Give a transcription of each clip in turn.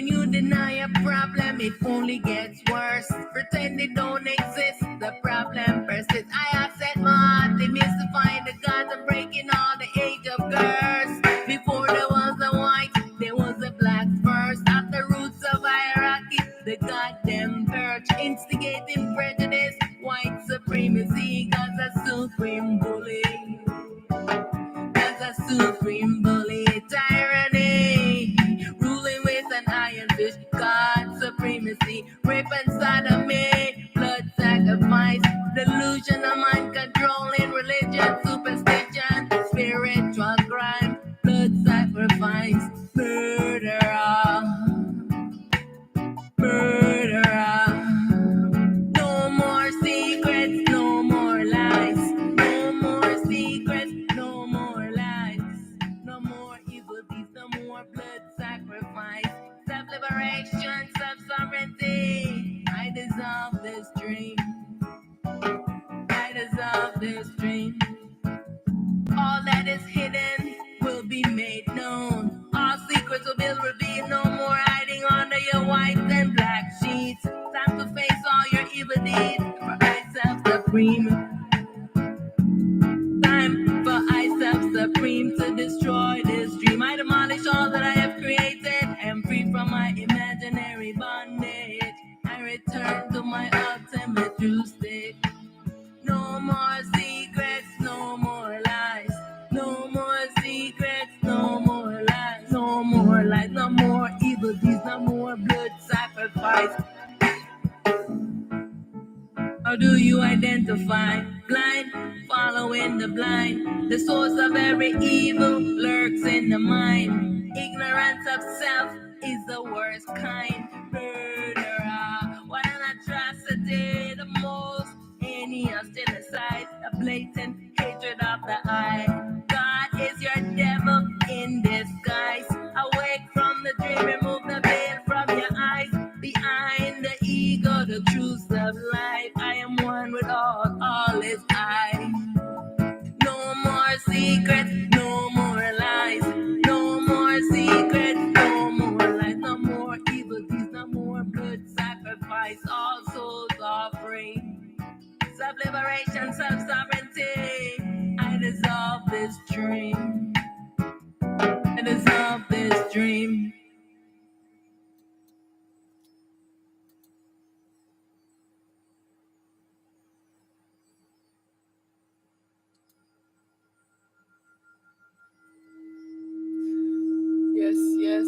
When you deny a problem, it only gets worse. Pretend it don't exist, the problem persists. I have set my heart to mystify the gods and breaking all the age of curse. Before there was a white, there was a black first. At the roots of hierarchy, the goddamn church instigating prejudice, white supremacy, God's a supreme bully. God's a supreme bully, tyranny, ruling with an iron fist. God supremacy, rape and sodomy, blood sacrifice, delusion of mind controlling religion, superstition, spiritual crime, blood sacrifice, murderer, murderer. No more secrets, no more lies. No more secrets, no more lies. No more evil deeds, no more blood sacrifice. Self-liberation, self-sovereignty. I dissolve this dream. I dissolve this dream. All that is hidden will be made known. All secrets will be revealed. No more hiding under your white and black sheets. Time to face all your evil deeds. For I self-supreme. Time for I self-supreme to destroy this dream. I demolish all that I have created. I am free from my imaginary bondage. I return to my ultimate true state. No more secrets, no more lies. No more secrets, no more lies. No more lies, no more evil deeds, no more blood sacrifice. How do you identify? Blind, following the blind. The source of every evil lurks in the mind. Ignorance of self is the worst kind. Murderer, what an atrocity, the most heinous genocide, a blatant hatred of the eye. God is your devil in disguise. Awake from the dream, remove the veil from your eyes. Behind the ego, the truth of life. I am one with all is I. No more secrets, no more lies. No more secrets, no more lies. No more evil deeds, no more blood sacrifice. All souls are free. Self-liberation, self-sovereignty. I dissolve this dream. I dissolve this dream. Yes, yes.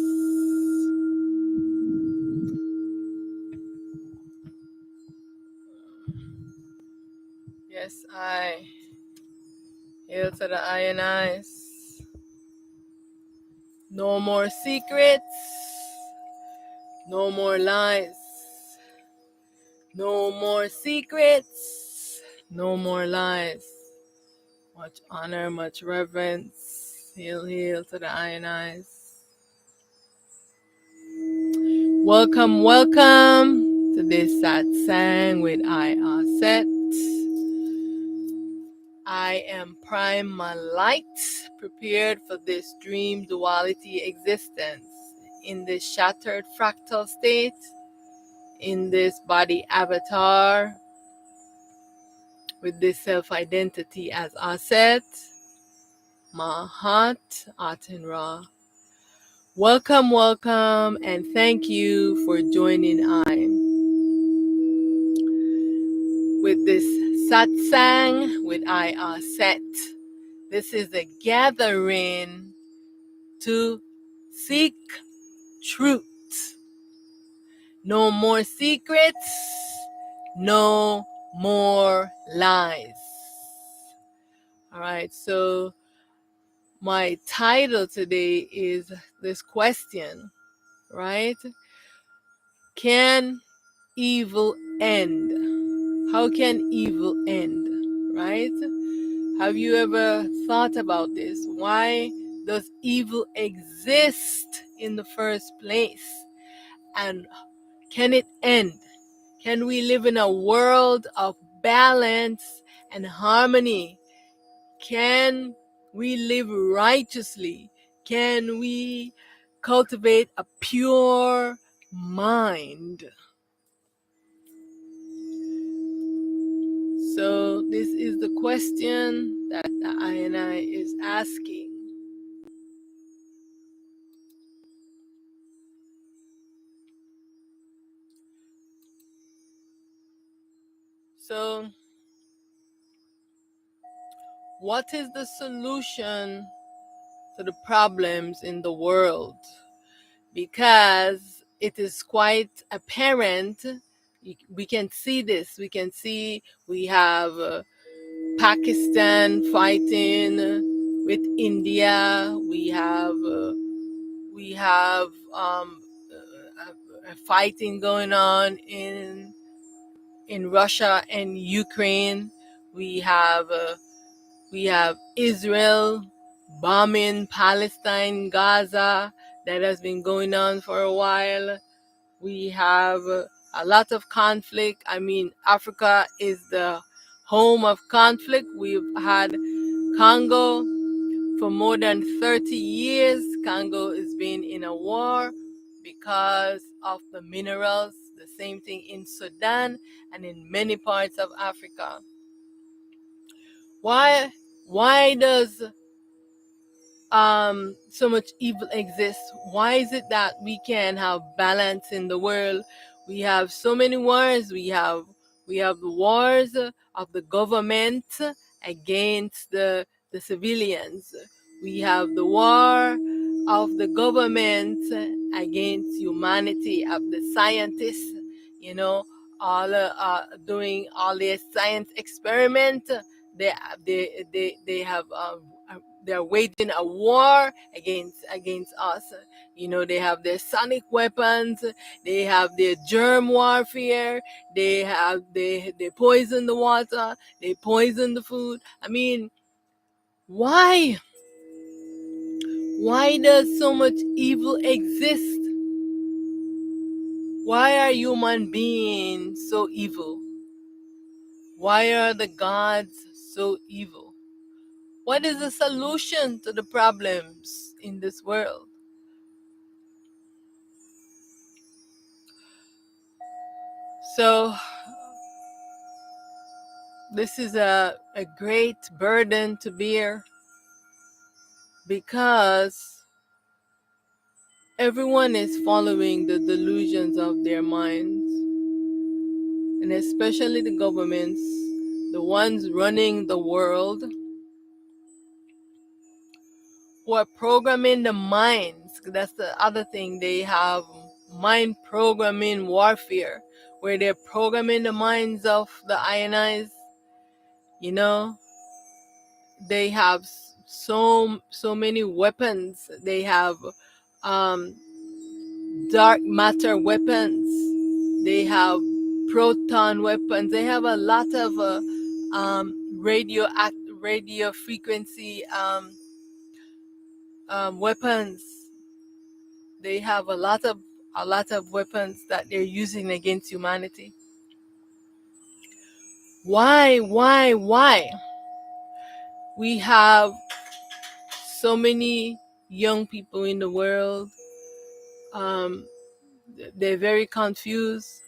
Yes, I hail to the I and I's. No more secrets. No more lies. No more secrets. No more lies. Much honor, much reverence. Hail, hail to the I and I's. Welcome, welcome to this satsang with I Auset. I am prime my light, prepared for this dream duality existence in this shattered fractal state, in this body avatar, with this self-identity as Auset, Auset Aten Ra. Welcome, welcome, and thank you for joining I with this satsang with I Auset. This is a gathering to seek truth. No more secrets, no more lies. All right, so my title today is this question, right? Can evil end? How can evil end, right? Have you ever thought about this? Why does evil exist in the first place? And can it end? Can we live in a world of balance and harmony? Can we live righteously? Can we cultivate a pure mind. So this is the question that the I is asking. So what is the solution to the problems in the world? Because it is quite apparent, we can see this. We can see we have Pakistan fighting with India. We have fighting going on in Russia and Ukraine. We have Israel bombing Palestine, Gaza, that has been going on for a while. We have a lot of conflict. I mean, Africa is the home of conflict. We've had Congo for more than 30 years. Congo has been in a war because of the minerals. The same thing in Sudan and in many parts of Africa. Why does so much evil exists? Why is it that we can't have balance in the world? We have so many wars. We have the wars of the government against the civilians. We have the war of the government against humanity, of the scientists, you know, all doing all their science experiment. They have they're waging a war against us. You know, they have their sonic weapons, they have their germ warfare, they poison the water, they poison the food. I mean, why does so much evil exist? Why are human beings so evil? Why are the gods so evil? What is the solution to the problems in this world? So this is a great burden to bear, because everyone is following the delusions of their minds, and especially the governments, the ones running the world, who are programming the minds. That's the other thing. They have mind programming warfare, where they're programming the minds of the ionized. You know, they have so many weapons. They have um, dark matter weapons. They have proton weapons. They have a lot of radio frequency weapons. They have a lot of weapons that they're using against humanity. Why? We have so many young people in the world. They're very confused,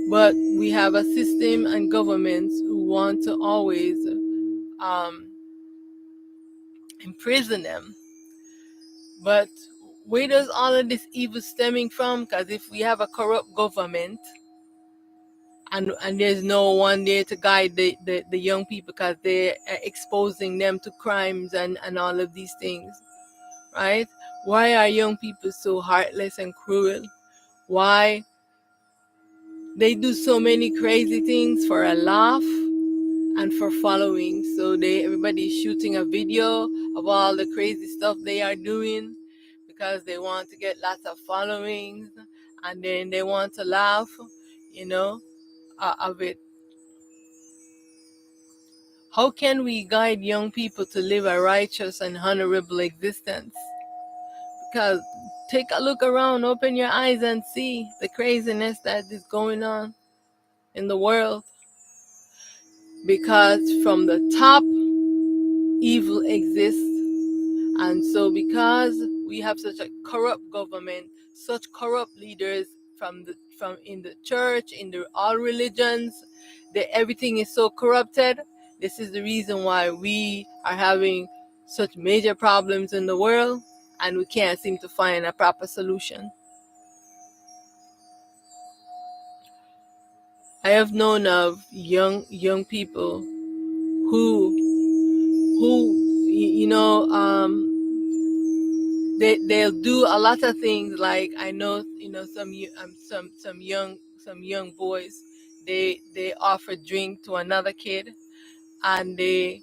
but we have a system and governments who want to always imprison them. But where does all of this evil stemming from? Because if we have a corrupt government, and there's no one there to guide the young people, because they're exposing them to crimes and all of these things, right? Why are young people so heartless and cruel? Why they do so many crazy things for a laugh and for following? So everybody's shooting a video of all the crazy stuff they are doing because they want to get lots of followings, and then they want to laugh, you know, of it. How can we guide young people to live a righteous and honorable existence? Because take a look around, open your eyes and see the craziness that is going on in the world. Because from the top, evil exists. And so because we have such a corrupt government, such corrupt leaders from in the church, in the all religions. Everything is so corrupted. This is the reason why we are having such major problems in the world, and we can't seem to find a proper solution. I have known of young people who they'll do a lot of things. Like I know some young boys, they offer drink to another kid, and they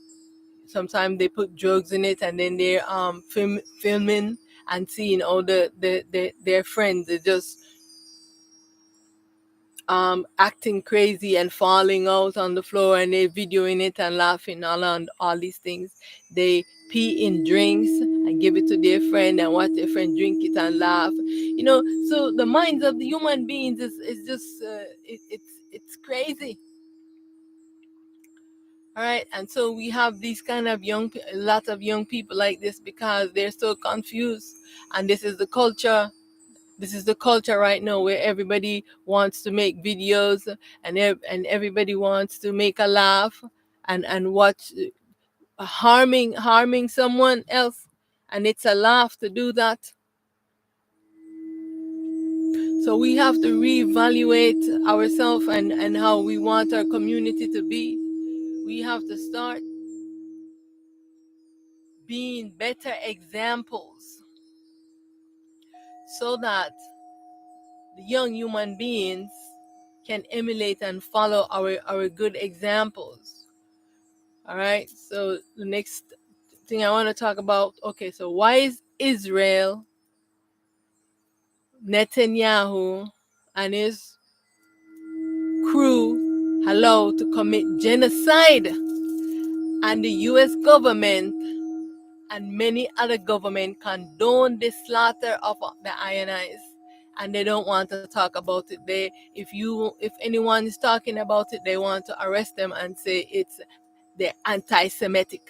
sometimes they put drugs in it, and then they're filming and seeing all their friends. They just acting crazy and falling out on the floor, and they're videoing it and laughing all these things. They pee in drinks and give it to their friend and watch their friend drink it and laugh. So the minds of the human beings is just it's crazy. All right, and so we have these kind of a lot of young people like this because they're so confused, and this is the culture. This is the culture right now, where everybody wants to make videos, and everybody wants to make a laugh and watch harming someone else, and it's a laugh to do that. So we have to reevaluate ourselves and how we want our community to be. We have to start being better examples so that the young human beings can emulate and follow our good examples. All right, so the next thing I want to talk about, okay, so why is Israel, Netanyahu, and his crew allowed to commit genocide, and the US government and many other governments condone the slaughter of the INIs, and they don't want to talk about it? If anyone is talking about it, they want to arrest them and say they're anti-Semitic.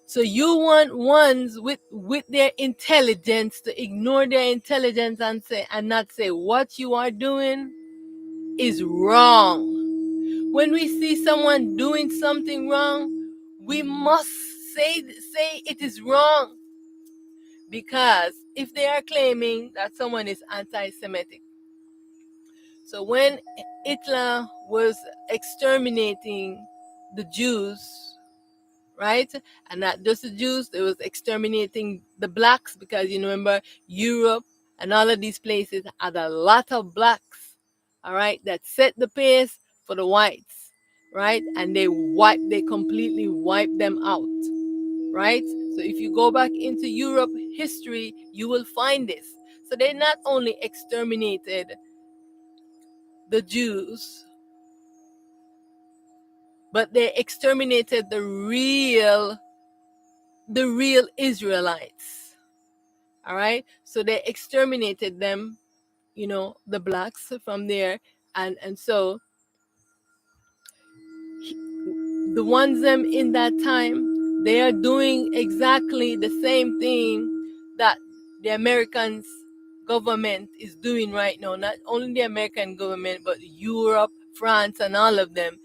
So you want ones with their intelligence to ignore their intelligence and not say what you are doing is wrong. When we see someone doing something wrong, we must say it is wrong, because if they are claiming that someone is anti-Semitic. So when Hitler was exterminating the Jews, right? And not just the Jews, they was exterminating the blacks, because you remember Europe and all of these places had a lot of blacks, all right, that set the pace for the whites, right? And they completely wiped them out, right? So if you go back into Europe history, you will find this. So they not only exterminated the Jews, but they exterminated the real Israelites. All right, so they exterminated them, the blacks from there, and so the ones them in that time, they are doing exactly the same thing that the Americans government is doing right now. Not only the American government, but Europe, France, and all of them.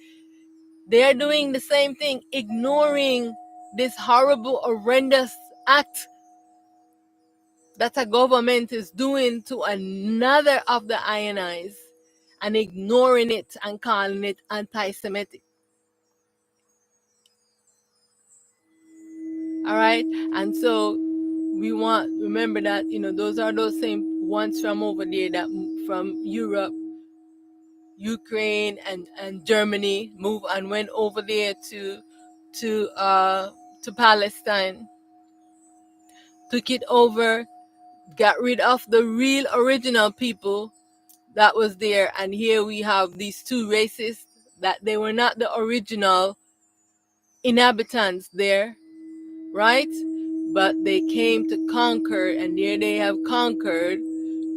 They are doing the same thing, ignoring this horrible, horrendous act that a government is doing to another of the INIs, and ignoring it and calling it anti-Semitic. All right, and so remember that those are those same ones from over there, that from Europe, Ukraine, and Germany moved and went over there to Palestine, took it over, got rid of the real original people that was there. And here we have these two races that they were not the original inhabitants there, right? But they came to conquer, and there they have conquered,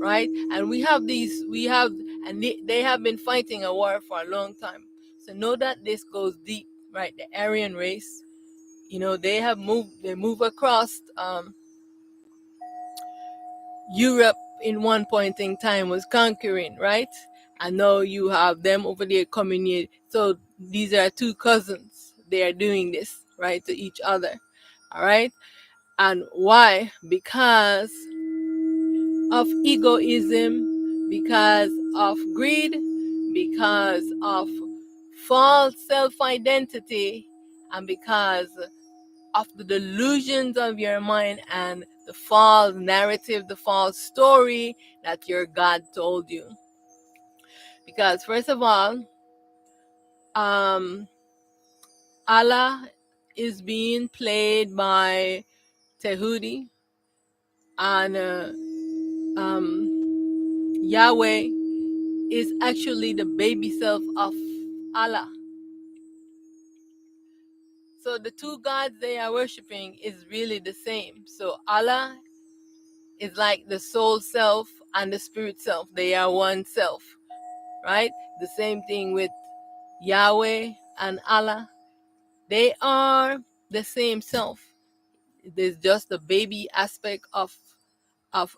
right? And they have been fighting a war for a long time. So know that this goes deep, right? The Aryan race, they move across Europe in one point in time was conquering, right? And now you have them over there coming in. So these are two cousins. They are doing this, right, to each other. All right. And why? Because of egoism, because of greed, because of false self-identity, and because of the delusions of your mind and the false narrative, the false story that your God told you. Because first of all, Allah is being played by Tehudi, and Yahweh is actually the baby self of Allah. So the two gods they are worshiping is really the same. So Allah is like the soul self and the spirit self. They are one self, right? The same thing with Yahweh and Allah. They are the same self. There's just the baby aspect of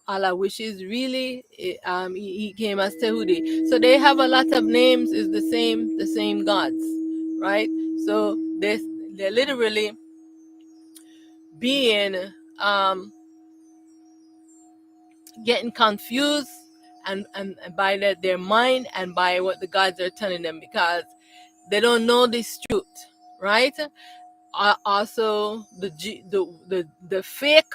Allah, which is really he came as Tehudi. So they have a lot of names. Is the same gods, right? So they're literally being getting confused and by their mind and by what the gods are telling them, because they don't know this truth, right? Also the fake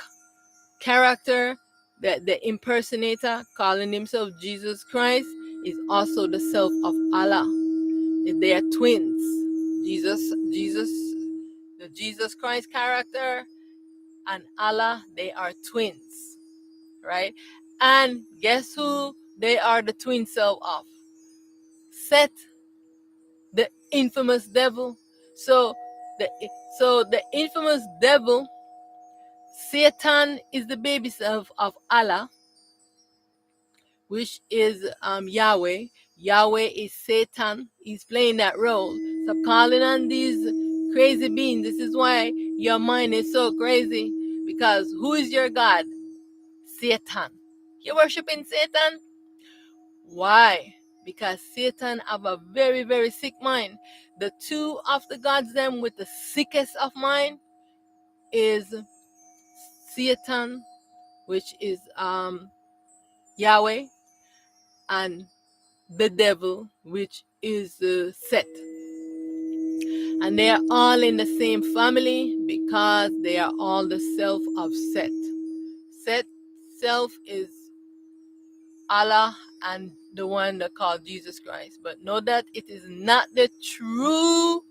character, the impersonator calling himself Jesus Christ, is also the self of Allah. They are twins. The Jesus Christ character and Allah, they are twins, right? And guess who they are the twin self of? Set, the infamous devil. So the infamous devil, Satan, is the baby self of Allah, which is Yahweh. Yahweh is Satan. He's playing that role. So calling on these crazy beings. This is why your mind is so crazy. Because who is your God? Satan. You're worshiping Satan? Why? Because Satan have a very, very sick mind. The two of the gods them with the sickest of mind is Satan, which is Yahweh, and the devil, which is Set. And they are all in the same family because they are all the self of Set. Set self is Allah and the one that called Jesus Christ. But know that it is not the true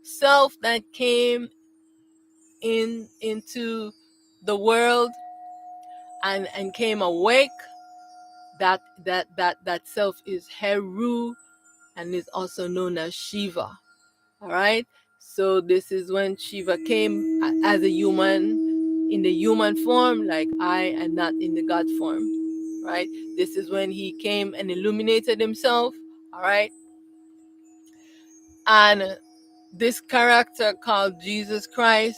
self that came into the world and came awake. That self is Heru and is also known as Shiva. All right. So this is when Shiva came as a human, in the human form, like I, and not in the God form. Right. This is when he came and illuminated himself. All right. And this character called Jesus Christ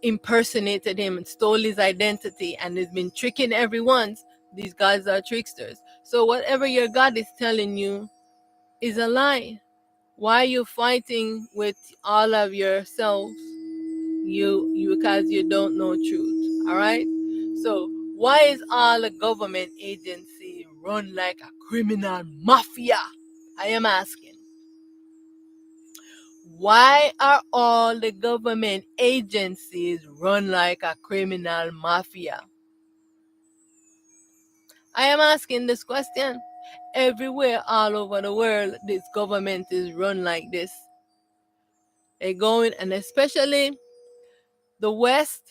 impersonated him and stole his identity and has been tricking everyone. These guys are tricksters. So whatever your God is telling you is a lie. Why are you fighting with all of yourselves? You because you don't know truth. All right. So why is all the government agency run like a criminal mafia? I am asking. Why are all the government agencies run like a criminal mafia? I am asking this question. Everywhere all over the world, this government is run like this. They're going, and especially the West,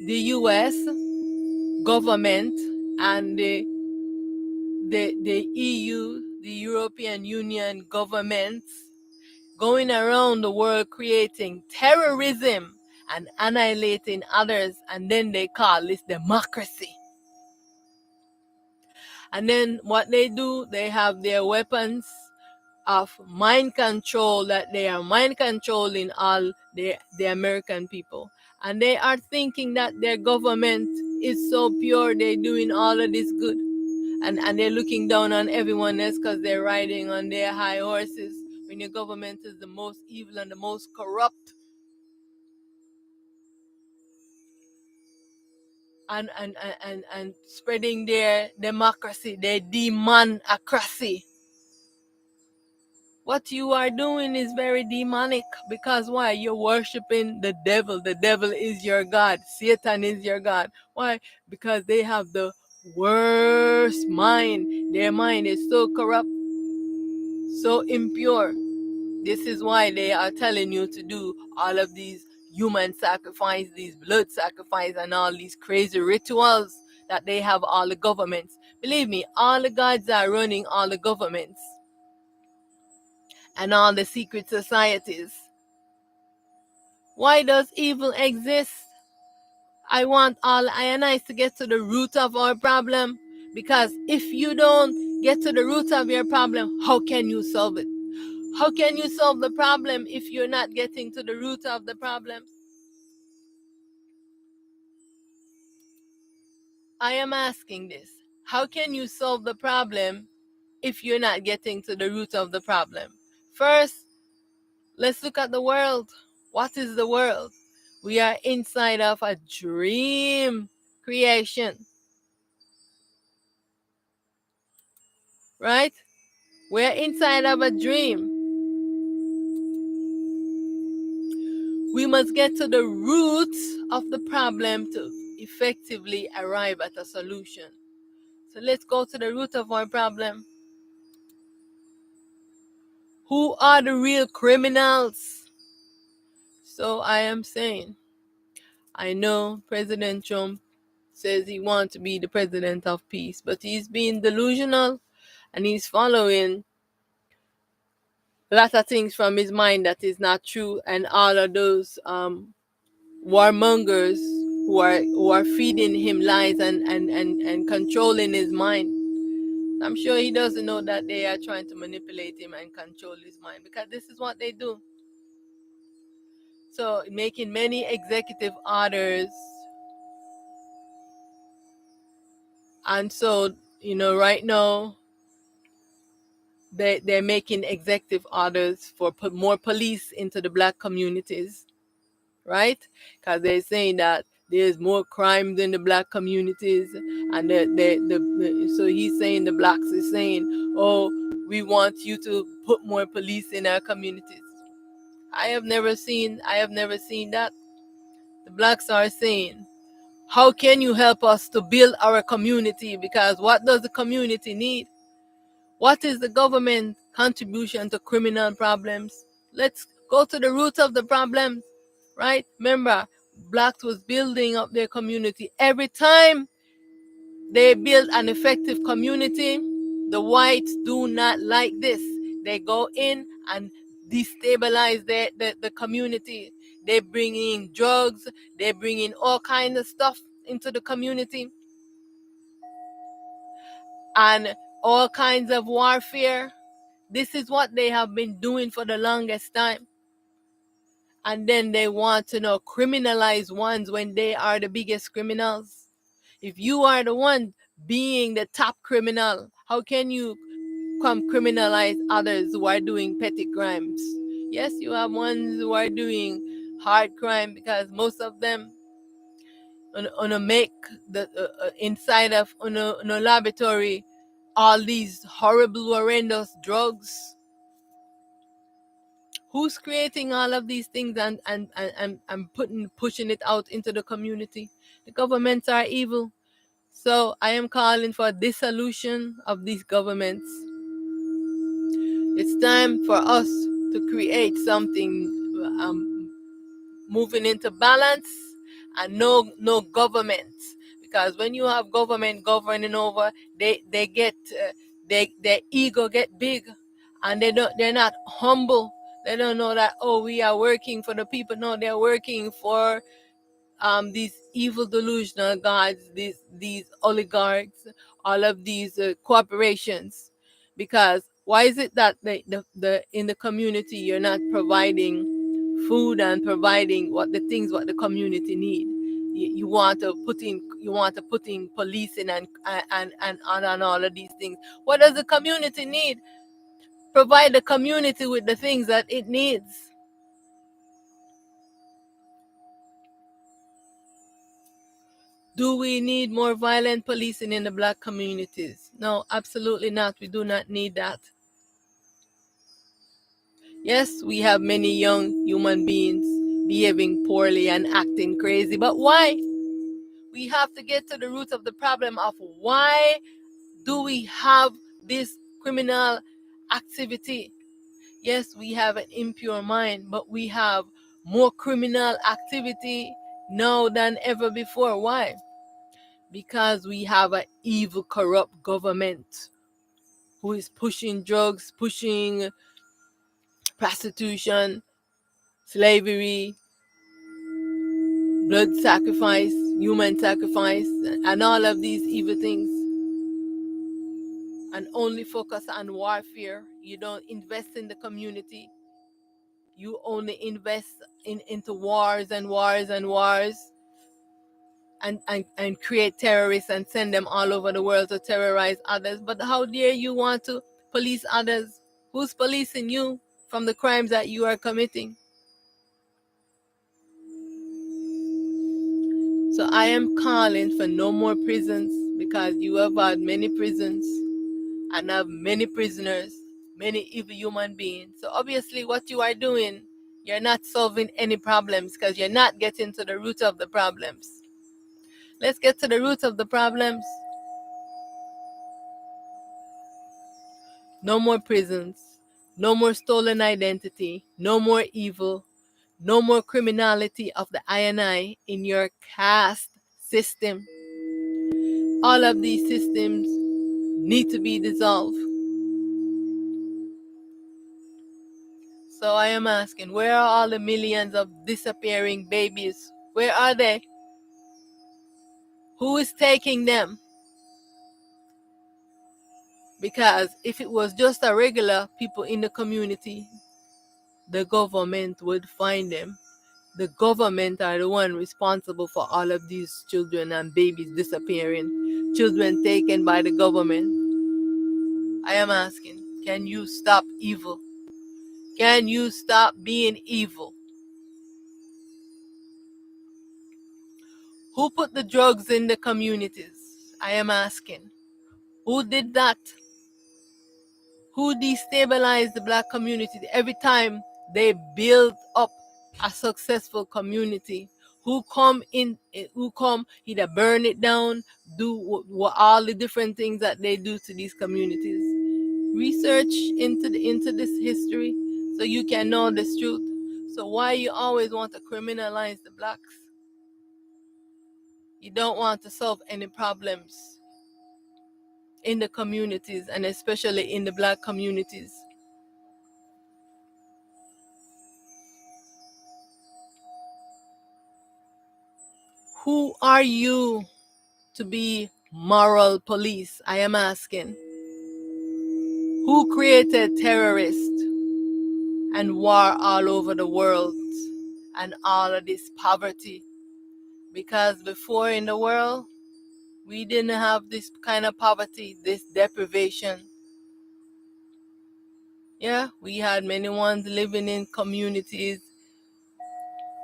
the US government, and the EU, the European Union governments, going around the world creating terrorism and annihilating others, and then they call this democracy. And then what they do, they have their weapons of mind control, that they are mind controlling all the American people. And they are thinking that their government is so pure. They're doing all of this good, and they're looking down on everyone else because they're riding on their high horses. When your government is the most evil and the most corrupt, and spreading their democracy, their demonocracy. What you are doing is very demonic, because why? You're worshiping the devil. The devil is your God. Satan is your God. Why? Because they have the worst mind. Their mind is so corrupt, so impure. This is why they are telling you to do all of these human sacrifice, these blood sacrifice, and all these crazy rituals that they have all the governments. Believe me, all the gods are running all the governments and all the secret societies. Why does evil exist? I want all I and I to get to the root of our problem, because if you don't get to the root of your problem, how can you solve it? How can you solve the problem if you're not getting to the root of the problem? I am asking this. How can you solve the problem if you're not getting to the root of the problem? First, let's look at the world. What is the world? We are inside of a dream creation. Right? We're inside of a dream. We must get to the root of the problem to effectively arrive at a solution. So let's go to the root of our problem. Who are the real criminals? So I am saying, I know President Trump says he wants to be the president of peace, but he's being delusional and he's following a lot of things from his mind that is not true, and all of those warmongers who are feeding him lies and controlling his mind. I'm sure he doesn't know that they are trying to manipulate him and control his mind, because this is what they do. So making many executive orders, and so right now they're making executive orders for put more police into the black communities, right? Because they're saying that there's more crimes in the black communities, and so he's saying, the blacks is saying, oh, we want you to put more police in our communities. I have never seen that. The blacks are saying, how can you help us to build our community? Because what does the community need? What is the government contribution to criminal problems? Let's go to the root of the problem, right? Remember, blacks was building up their community. Every time they build an effective community, the whites do not like this. They go in and destabilize the community. They bring in drugs. They bring in all kinds of stuff into the community, and all kinds of warfare. This is what they have been doing for the longest time. And then they want to criminalize ones when they are the biggest criminals. If you are the one being the top criminal, how can you come criminalize others who are doing petty crimes? Yes, you have ones who are doing hard crime, because most of them on a make the inside of on a laboratory all these horrible, horrendous drugs. Who's creating all of these things and pushing it out into the community? The governments are evil. So I am calling for dissolution of these governments. It's time for us to create something moving into balance, and no government. Because when you have government governing over, they get their ego get big, and they're not humble. They don't know that, oh, we are working for the people. No, they're working for these evil delusional gods, these oligarchs, all of these corporations. Because why is it that the in the community you're not providing food and providing what the community need? You want to put in you want to put in policing and all of these things. What does the community need? Provide the community with the things that it needs. Do we need more violent policing in the black communities? No, absolutely not. We do not need that. Yes, we have many young human beings behaving poorly and acting crazy, but why? We have to get to the root of the problem of why do we have this criminal activity? Yes, we have an impure mind, but we have more criminal activity now than ever before. Why? Because we have an evil, corrupt government who is pushing drugs, pushing prostitution, slavery, blood sacrifice, human sacrifice, and all of these evil things, and only focus on warfare. You don't invest in the community. You only invest into wars and wars and wars, and create terrorists and send them all over the world to terrorize others. But how dare you want to police others? Who's policing you from the crimes that you are committing? So I am calling for no more prisons, because you have had many prisons and have many prisoners, many evil human beings. So obviously what you are doing, you're not solving any problems, because you're not getting to the root of the problems. Let's get to the root of the problems. No more prisons, no more stolen identity, no more evil, no more criminality of the I in your caste system. All of these systems need to be dissolved. So I am asking, where are all the millions of disappearing babies? Where are they? Who is taking them? Because if it was just a regular people in the community, the government would find them. The government are the one responsible for all of these children and babies disappearing, children taken by the government. I am asking, can you stop evil? Can you stop being evil? Who put the drugs in the communities? I am asking. Who did that? Who destabilized the black community every time they build up a successful community? Who come either burn it down, do all the different things that they do to these communities? Research into this history so you can know this truth. So why you always want to criminalize the blacks? You don't want to solve any problems in the communities, and especially in the black communities. Who are you to be moral police? I am asking. Who created terrorists and war all over the world and all of this poverty? Because before in the world, we didn't have this kind of poverty, this deprivation. Yeah, we had many ones living in communities,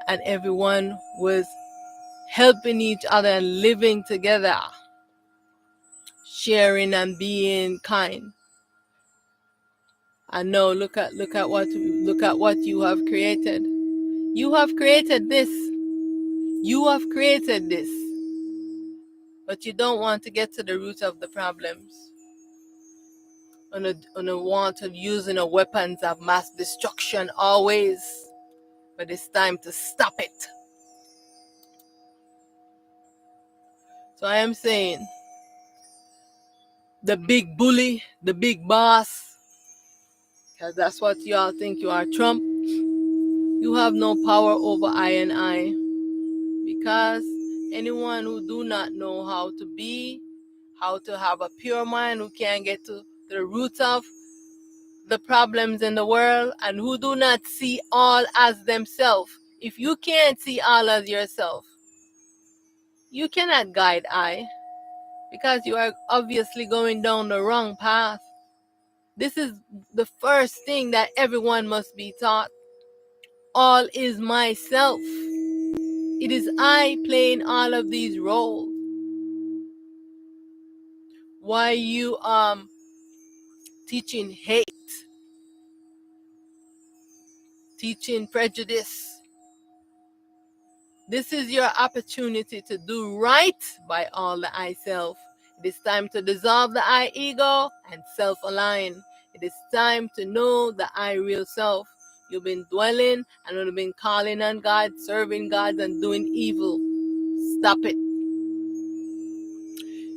and everyone was helping each other and living together, sharing and being kind. And now look at what you have created. You have created this. You have created this. But you don't want to get to the root of the problems. On a want of using a weapons of mass destruction always. But it's time to stop it. So I am saying, the big bully, the big boss, because that's what y'all think you are, Trump, you have no power over I, because anyone who do not know how to have a pure mind, who can't get to the root of the problems in the world, and who do not see all as themselves. If you can't see all as yourself, You cannot guide I because you are obviously going down the wrong path. This is the first thing that everyone must be taught. All is myself. It is I playing all of these roles. Why you teaching hate, teaching prejudice? This is your opportunity to do right by all the I self. It is time to dissolve the I ego and self-align. It is time to know the I real self. You've been dwelling and you've been calling on God, serving God, and doing evil. Stop it.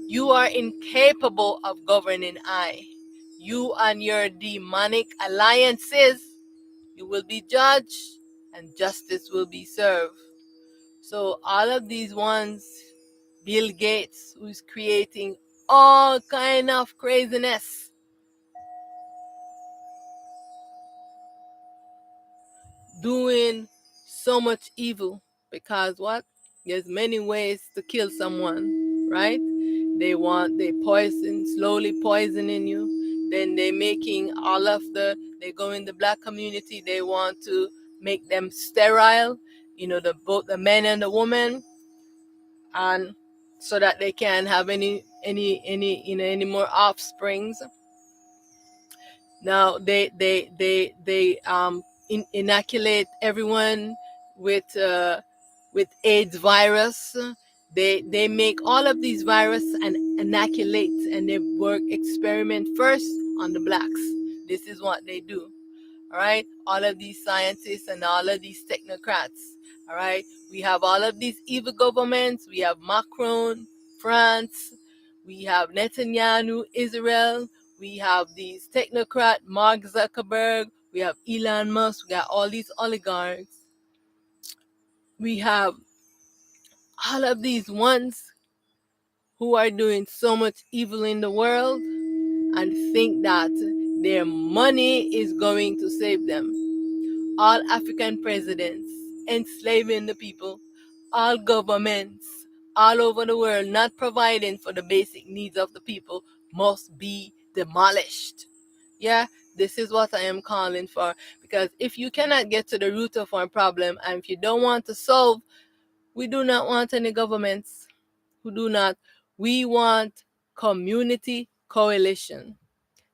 You are incapable of governing I. You and your demonic alliances, you will be judged and justice will be served. So all of these ones, Bill Gates, who's creating all kind of craziness, doing so much evil, because what? There's many ways to kill someone, right? They poison, slowly poisoning you. Then they making they go in the black community, they want to make them sterile, both the men and the woman, and so that they can have any more offsprings. Now they inoculate everyone with AIDS virus. They make all of these virus and inoculate, and they work experiment first on the blacks. This is what they do. All right, all of these scientists and all of these technocrats. All right, we have all of these evil governments. We have Macron, France. We have Netanyahu, Israel. We have these technocrat, Mark Zuckerberg. We have Elon Musk. We got all these oligarchs. We have all of these ones who are doing so much evil in the world and think that their money is going to save them. All African presidents enslaving the people, all governments all over the world not providing for the basic needs of the people must be demolished. Yeah, this is what I am calling for, because if you cannot get to the root of our problem, and if you don't want to solve, we do not want any governments who do not. We want community coalition.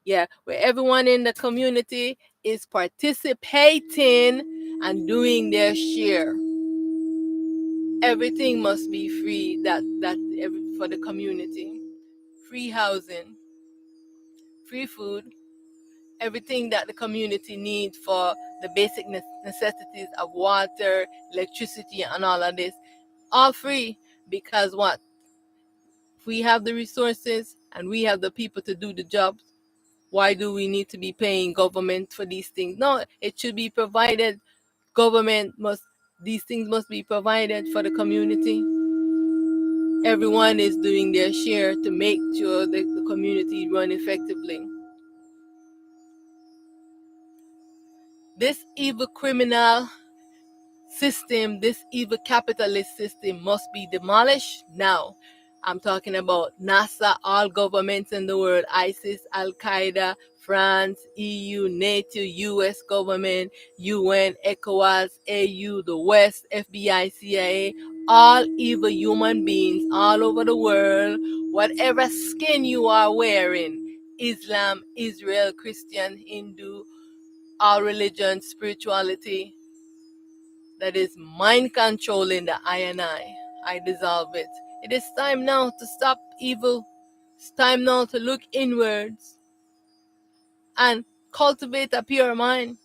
Yeah, where everyone in the community is participating and doing their share. Everything must be free for the community. Free housing, free food, everything that the community needs for the basic necessities of water, electricity, and all of this. All free, because what? If we have the resources and we have the people to do the job, why do we need to be paying government for these things? No, it should be provided. These things must be provided for the community. Everyone is doing their share to make sure that the community run effectively. This evil criminal system, this evil capitalist system must be demolished now. I'm talking about NASA, all governments in the world, ISIS, Al-Qaeda, France, EU, NATO, US government, UN, ECOWAS, AU, the West, FBI, CIA, all evil human beings all over the world, whatever skin you are wearing, Islam, Israel, Christian, Hindu, all religion, spirituality, that is mind controlling the I and I dissolve it. It is time now to stop evil. It's time now to look inwards and cultivate a pure mind.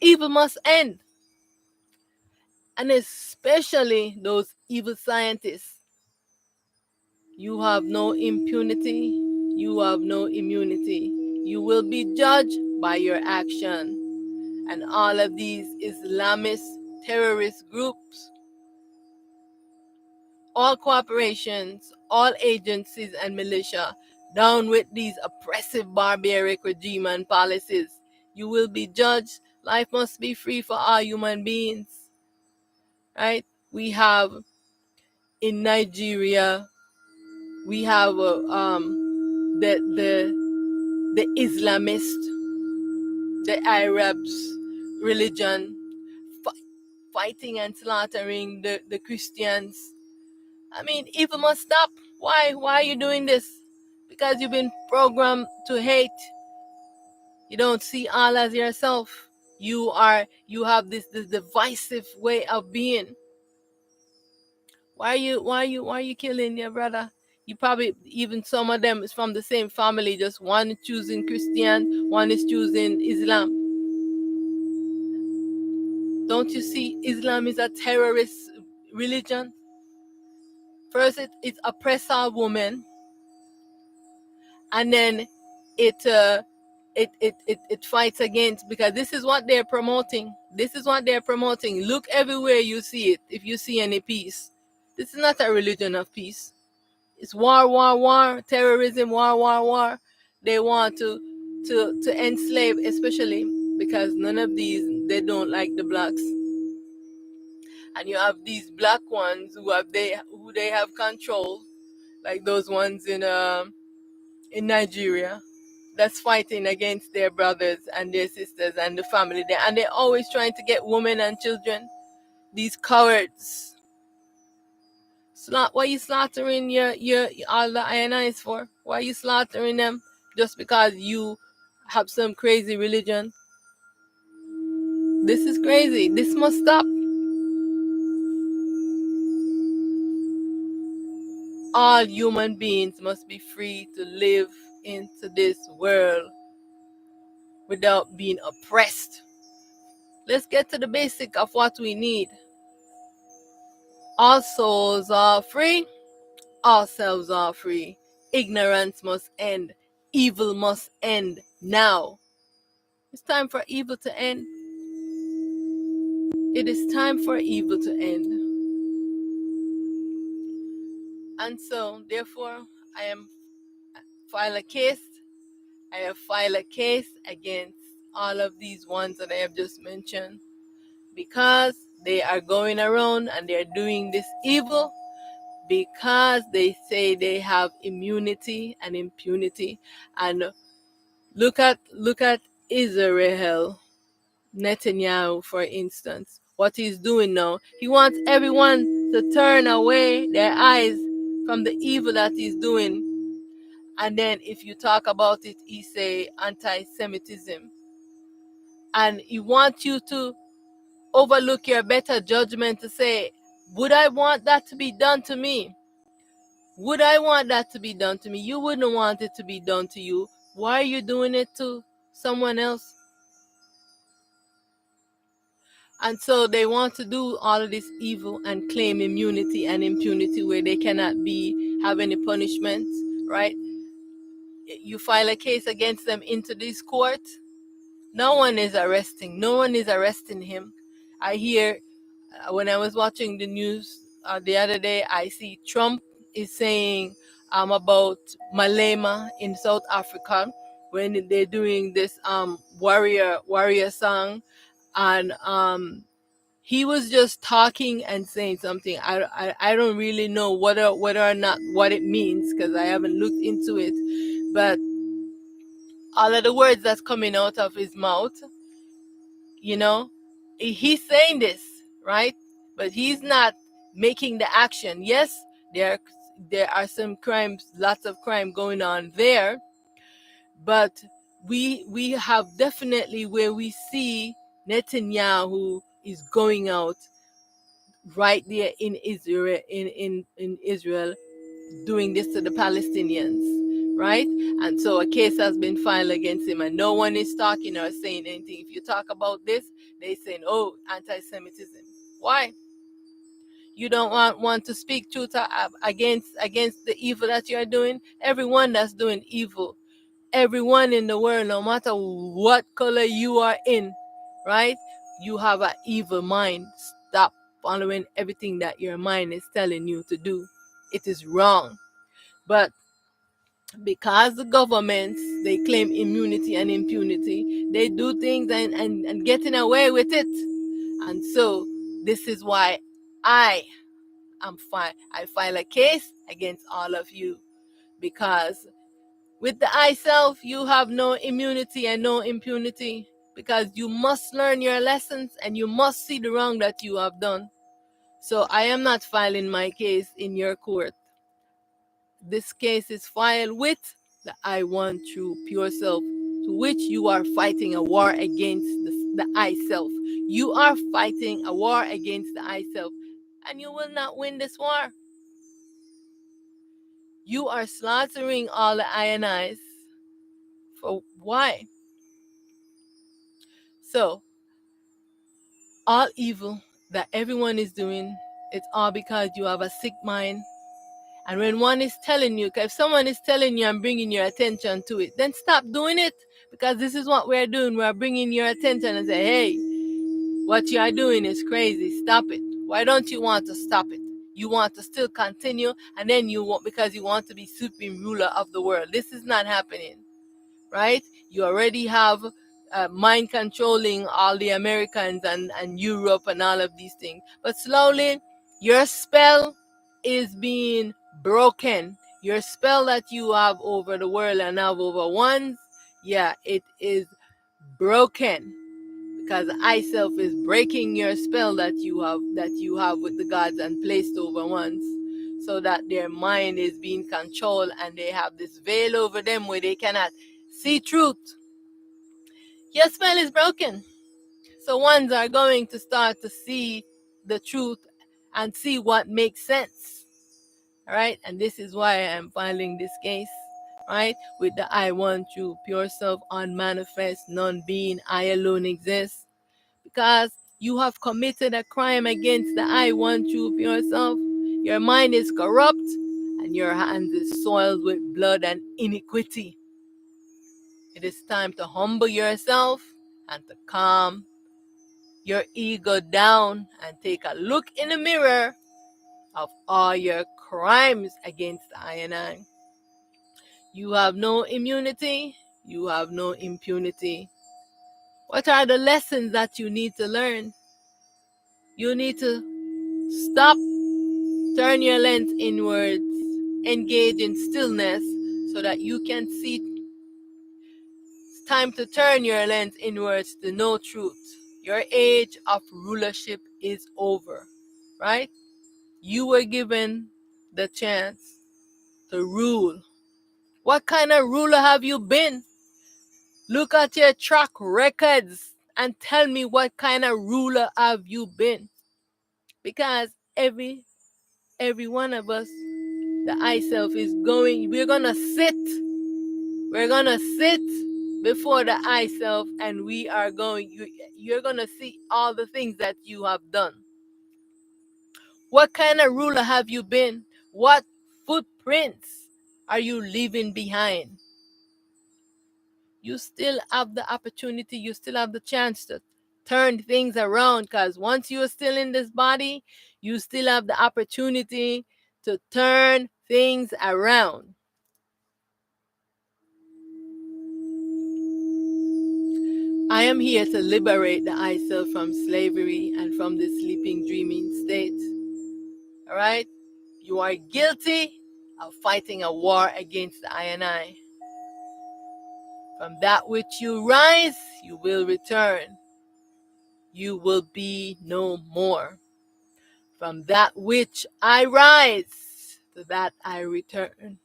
Evil must end. And especially those evil scientists. You have no impunity. You have no immunity. You will be judged by your action. And all of these Islamist terrorist groups, all corporations, all agencies and militia, down with these oppressive barbaric regime and policies. You will be judged. Life must be free for all human beings. Right? We have in Nigeria, we have the Islamist, the Arabs religion fighting and slaughtering the Christians. I mean, evil must stop. Why? Why are you doing this? Because you've been programmed to hate. You don't see all as yourself. You have this divisive way of being. Why are you killing your brother? You probably, even some of them is from the same family, just one is choosing Christian, one is choosing Islam. Don't you see Islam is a terrorist religion? First it oppresses our women, and then it fights against, because this is what they're promoting. This is what they're promoting. Look everywhere you see it. If you see any peace, this is not a religion of peace. It's war, war, war, terrorism, war, war, war. They want to enslave, especially because none of these, they don't like the blacks. And you have these black ones who they have control, like those ones in Nigeria, that's fighting against their brothers and their sisters and the family there, and they're always trying to get women and children. These cowards. What are you slaughtering your all the INIs for? Why are you slaughtering them just because you have some crazy religion? This is crazy. This must stop. All human beings must be free to live into this world without being oppressed. Let's get to the basic of what we need. All souls are free. All selves are free. Ignorance must end. Evil must end now. It's time for evil to end. It is time for evil to end. And so, therefore, I have filed a case against all of these ones that I have just mentioned, because they are going around and they're doing this evil, because they say they have immunity and impunity. And look at Israel, Netanyahu, for instance. What he's doing now, he wants everyone to turn away their eyes from the evil that he's doing. And then if you talk about it, he say anti-Semitism. And he wants you to overlook your better judgment to say, would I want that to be done to me? Would I want that to be done to me? You wouldn't want it to be done to you. Why are you doing it to someone else? And so they want to do all of this evil and claim immunity and impunity where they cannot have any punishment, right? You file a case against them into this court. No one is arresting him. I hear, when I was watching the news the other day, I see Trump is saying about Malema in South Africa, when they're doing this warrior song, and he was just talking and saying something. I don't really know whether or not what it means, because I haven't looked into it, but all of the words that's coming out of his mouth, he's saying this, right? But he's not making the action. Yes, there are some crimes, lots of crime going on there, but we have definitely where we see Netanyahu is going out right there in Israel, in Israel, doing this to the Palestinians, right? And so a case has been filed against him, and no one is talking or saying anything. If you talk about this, they saying, oh, anti-Semitism. Why? You don't want to speak truth against the evil that you're doing? Everyone that's doing evil, everyone in the world, no matter what color you are in, right? You have an evil mind. Stop following everything that your mind is telling you to do. It is wrong. But because the governments, they claim immunity and impunity, they do things and getting away with it. And so this is why I I file a case against all of you, because with the I self, you have no immunity and no impunity, because you must learn your lessons and you must see the wrong that you have done. So I am not filing my case in your court. This case is filed with the I One True Pure Self, to which you are fighting a war against the I Self. You are fighting a war against the I Self, and you will not win this war. You are slaughtering all the I and I's. For why? So, all evil that everyone is doing, it's all because you have a sick mind. And when one is telling you, if someone is telling you and bringing your attention to it, then stop doing it. Because this is what we're doing. We're bringing your attention and say, hey, what you are doing is crazy. Stop it. Why don't you want to stop it? You want to still continue, and then you want, because you want to be supreme ruler of the world. This is not happening, right? You already have mind controlling all the Americans and Europe and all of these things. But slowly, your spell is being broken. Your spell that you have over the world and have over ones, yeah, it is broken, because I self is breaking your spell that you have with the gods and placed over ones, so that their mind is being controlled and they have this veil over them where they cannot see truth. Your spell is broken. So ones are going to start to see the truth and see what makes sense. All right? And this is why I'm filing this case, right? With the I One True Pure Self, unmanifest, non-being, I alone exist. Because you have committed a crime against the I One True Pure Self. Your mind is corrupt and your hands is soiled with blood and iniquity. It is time to humble yourself and to calm your ego down and take a look in the mirror of all your crimes against I and I. You have no immunity. You have no impunity. What are the lessons that you need to learn? You need to stop, turn your lens inwards, engage in stillness so that you can see. It's time to turn your lens inwards to know truth. Your age of rulership is over, right? You were given the chance to rule. What kind of ruler have you been? Look at your track records and tell me what kind of ruler have you been. Because every one of us, the I self is going, we're gonna sit before the I self, and we are going, you're gonna see all the things that you have done. What kind of ruler have you been? What footprints are you leaving behind? You still have the opportunity, you still have the chance to turn things around, because once you are still in this body, you still have the opportunity to turn things around. I am here to liberate the I self from slavery and from the sleeping, dreaming state. All right? You are guilty of fighting a war against the I and I. From that which you rise, you will return. You will be no more. From that which I rise, to that I return.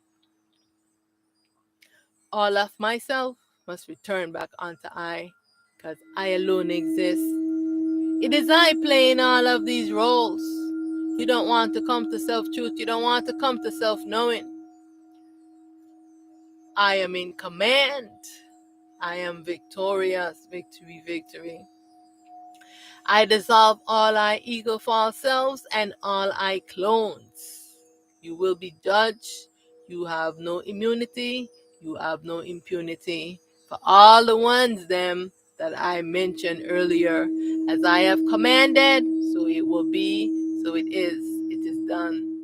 All of myself must return back unto I, because I alone exist. It is I playing all of these roles. You don't want to come to self-truth. You don't want to come to self-knowing. I am in command. I am victorious. Victory, victory. I dissolve all I ego false selves and all I clones. You will be judged. You have no immunity. You have no impunity. For all the ones them that I mentioned earlier, as I have commanded, so it will be, so it is. It is done.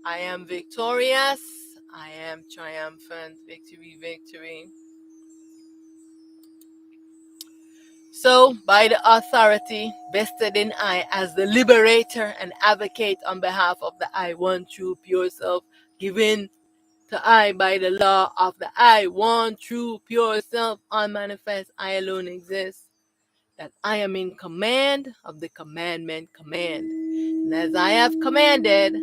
I am victorious. I am triumphant. Victory, victory. So, by the authority vested in I as the liberator and advocate on behalf of the I One True Pure Self, given to I by the law of the I One True Pure Self, unmanifest, I alone exist, that I am in command of the commandment command. And as I have commanded,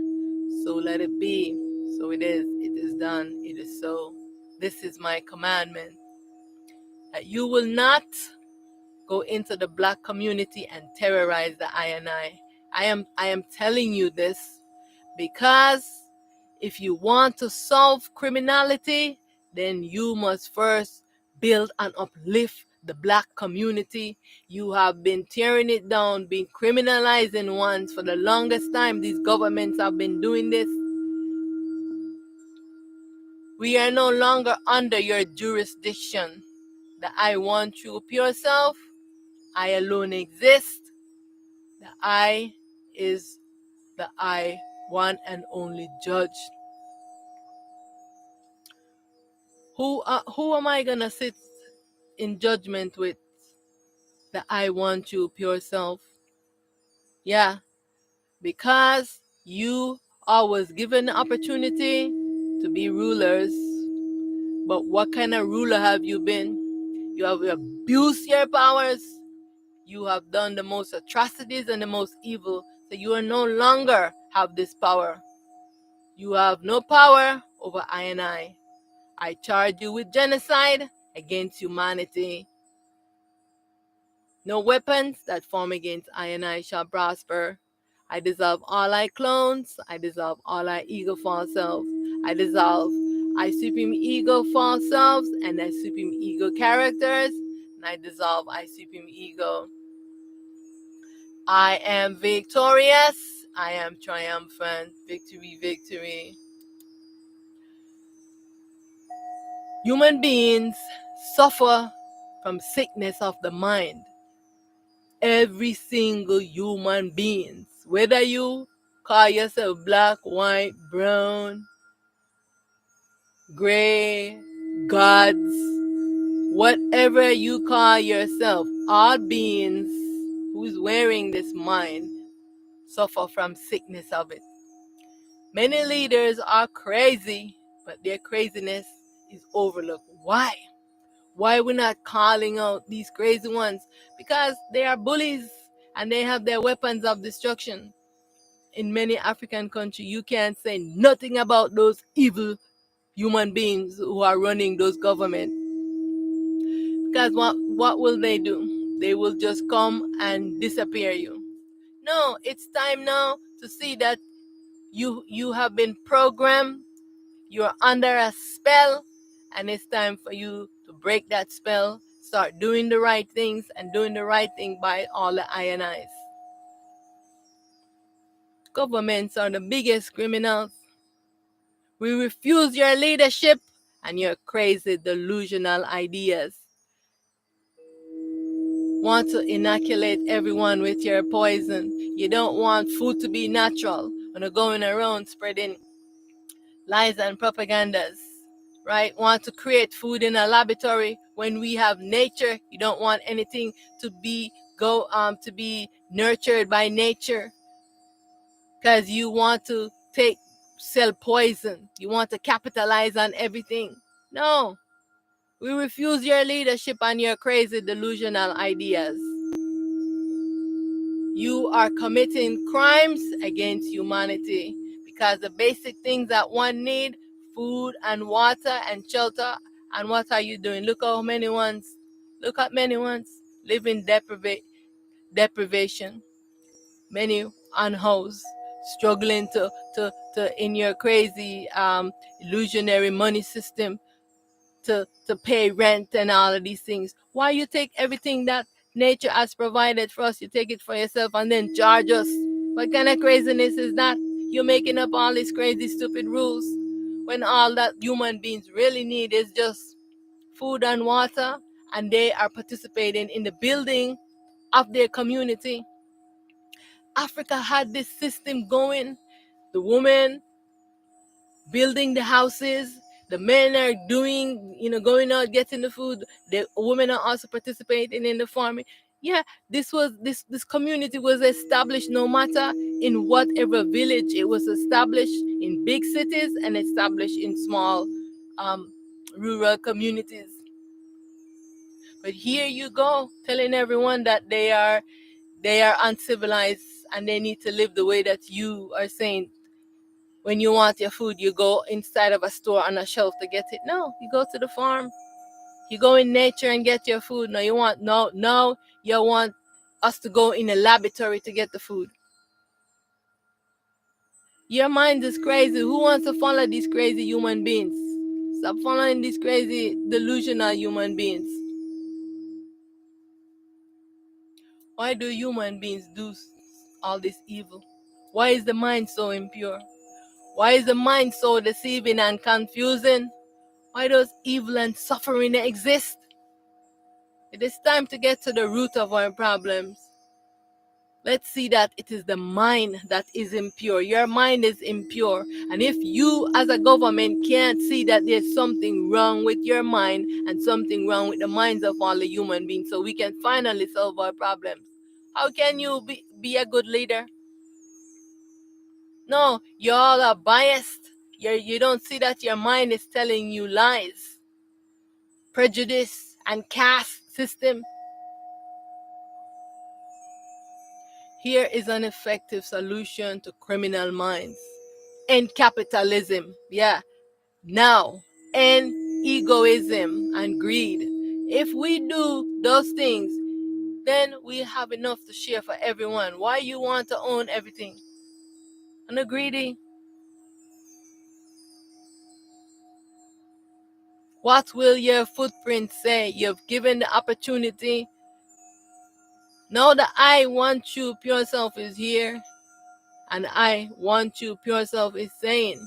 so let it be. So it is done, it is so. This is my commandment, that you will not go into the black community and terrorize the I and I. I am telling you this because if you want to solve criminality, then you must first build and uplift the black community. You have been tearing it down, been criminalizing ones for the longest time. These governments have been doing this. We are no longer under your jurisdiction. The I want you pure self. I alone exist. The I is the I, one and only judge. Who am I gonna sit in judgment with? The I want you pure self. Yeah, because you always given the opportunity to be rulers. But what kind of ruler have you been? You have abused your powers. You have done the most atrocities and the most evil. So you are no longer have this power. You have no power over I and I. I charge you with genocide against humanity. No weapons that form against I and I shall prosper. I dissolve all I clones. I dissolve all I ego false selves. I dissolve I supreme ego false selves and I supreme ego characters. And I dissolve I supreme ego. I am victorious. I am triumphant. Victory, victory. Human beings suffer from sickness of the mind. Every single human being, whether you call yourself black, white, brown, gray, gods, whatever you call yourself, all beings who's wearing this mind suffer from sickness of it. Many leaders are crazy, but their craziness is overlooked. Why? Why we're not calling out these crazy ones? Because they are bullies and they have their weapons of destruction. In many African countries, you can't say nothing about those evil human beings who are running those governments. Because what will they do? They will just come and disappear you. No, it's time now to see that you have been programmed, you're under a spell, and it's time for you to break that spell, start doing the right things, and doing the right thing by all the INIs. Governments are the biggest criminals. We refuse your leadership and your crazy delusional ideas. Want to inoculate everyone with your poison. You don't want food to be natural when you're going around spreading lies and propagandas, right? Want to create food in a laboratory when we have nature. You don't want anything to be nurtured by nature because you want to sell poison. You want to capitalize on everything. No, we refuse your leadership and your crazy delusional ideas. You are committing crimes against humanity because the basic things that one need, food and water and shelter, and what are you doing? Look at many ones live in deprivation, many unhoused, struggling to in your crazy illusionary money system to pay rent and all of these things. Why you take everything that nature has provided for us, you take it for yourself and then charge us? What kind of craziness is that? You're making up all these crazy stupid rules when all that human beings really need is just food and water, and they are participating in the building of their community. Africa had this system going. The women building the houses, the men are doing, going out getting the food, the women are also participating in the farming. Yeah, this community was established no matter in whatever village it was established, in big cities and established in small um, rural communities. But here you go telling everyone that they are uncivilized and they need to live the way that you are saying. When you want your food, you go inside of a store on a shelf to get it. No, you go to the farm. You go in nature and get your food. No, you want us to go in a laboratory to get the food. Your mind is crazy. Who wants to follow these crazy human beings? Stop following these crazy delusional human beings. Why do human beings do all this evil? Why is the mind so impure? Why is the mind so deceiving and confusing? Why does evil and suffering exist? It is time to get to the root of our problems. Let's see that it is the mind that is impure. Your mind is impure. And if you as a government can't see that there's something wrong with your mind and something wrong with the minds of all the human beings so we can finally solve our problems, how can you be a good leader? No, you all are biased. You don't see that your mind is telling you lies, prejudice, and caste system. Here is an effective solution to criminal minds. End capitalism. Yeah. Now, end egoism and greed. If we do those things, then we have enough to share for everyone. Why you want to own everything? And the greedy. What will your footprint say? You've given the opportunity. Now the I want you pure self is here. And I want you pure self is saying,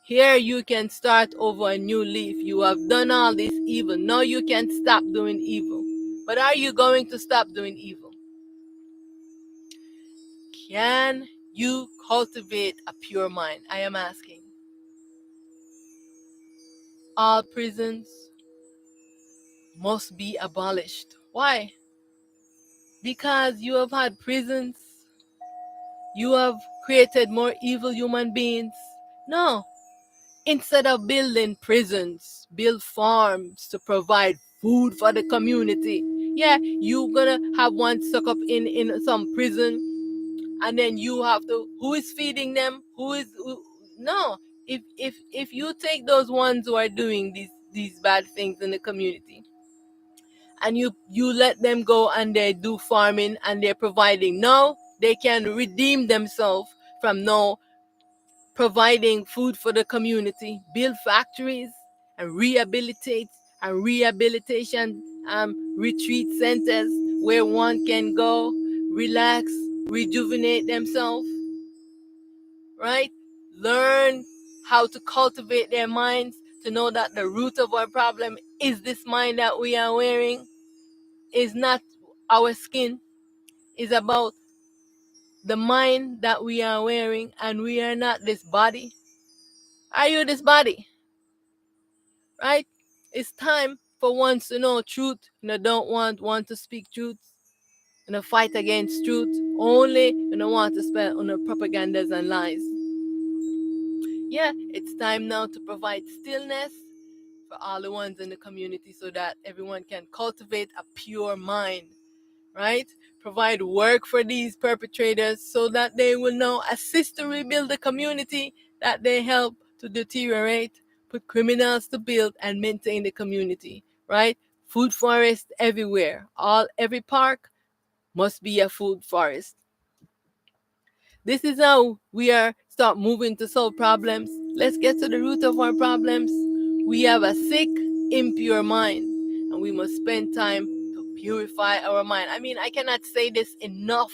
here you can start over a new leaf. You have done all this evil. Now you can stop doing evil. But are you going to stop doing evil? Can you cultivate a pure mind? I am asking. All prisons must be abolished. Why? Because you have had prisons. You have created more evil human beings. No. Instead of building prisons, build farms to provide food for the community. Yeah, you're gonna have one stuck up in some prison, and then you have to, who is feeding them? No. If you take those ones who are doing these bad things in the community, and you let them go and they do farming and they're providing, no, they can redeem themselves from no providing food for the community, build factories, and rehabilitation retreat centers where one can go, relax, rejuvenate themselves, right? Learn how to cultivate their minds to know that the root of our problem is this mind that we are wearing, is not our skin, is about the mind that we are wearing, and we are not this body. Are you this body? Right? It's time for ones to know truth. Don't want one to speak truth. Fight against truth. Only want to spell on the propagandas and lies. Yeah, it's time now to provide stillness for all the ones in the community so that everyone can cultivate a pure mind. Right? Provide work for these perpetrators so that they will now assist to rebuild the community that they help to deteriorate, put criminals to build and maintain the community, right? Food forest everywhere. Every park must be a food forest. This is how we are start moving to solve problems. Let's get to the root of our problems. We have a sick, impure mind, and we must spend time to purify our mind. I mean, I cannot say this enough.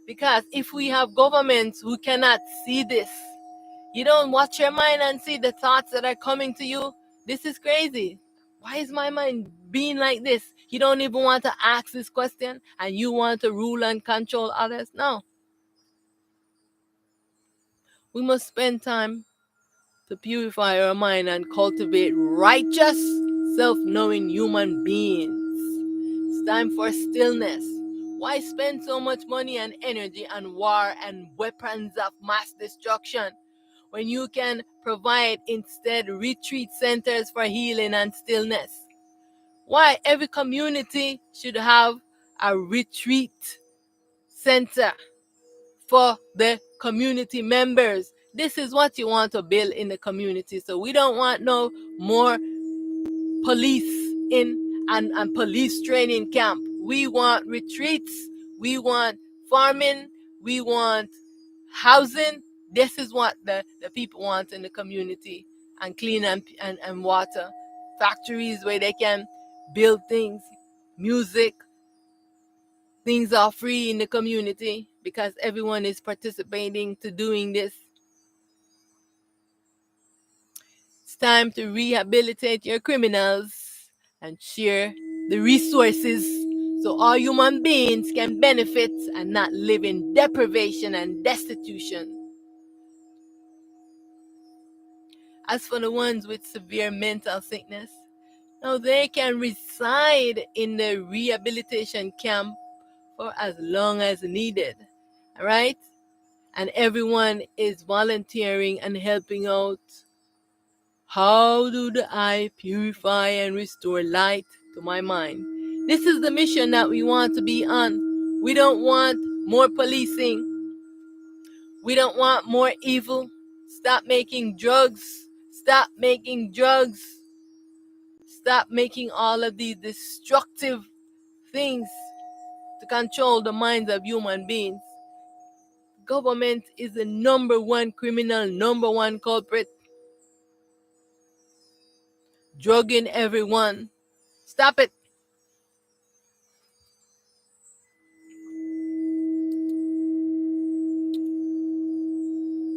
Because if we have governments who cannot see this, you don't watch your mind and see the thoughts that are coming to you. This is crazy. Why is my mind being like this? You don't even want to ask this question and you want to rule and control others? No. We must spend time to purify our mind and cultivate righteous, self-knowing human beings. time for stillness. Why spend so much money and energy on war and weapons of mass destruction when you can provide instead retreat centers for healing and stillness? Why every community should have a retreat center for the community members. This is what you want to build in the community. So we don't want no more police and police training camp. We want retreats. We want farming. We want housing. This is what the people want in the community. And clean and water. Factories where they can build things. Music. Things are free in the community because everyone is participating to doing this. It's time to rehabilitate your criminals and share the resources so all human beings can benefit and not live in deprivation and destitution. As for the ones with severe mental sickness, now they can reside in the rehabilitation camp for as long as needed. All right? And everyone is volunteering and helping out. How do I purify and restore light to my mind? This is the mission that we want to be on. We don't want more policing. We don't want more evil. Stop making drugs. Stop making drugs. Stop making all of these destructive things to control the minds of human beings. Government is the number one criminal, number one culprit. Drugging everyone. Stop it.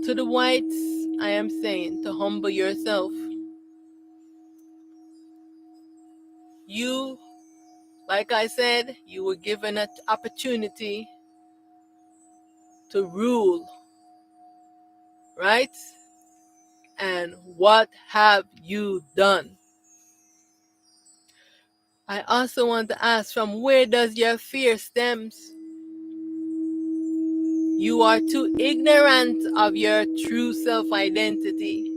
To the whites, I am saying to humble yourself. You, like I said, you were given an opportunity to rule, right? And what have you done? I also want to ask, from where does your fear stems? You are too ignorant of your true self-identity.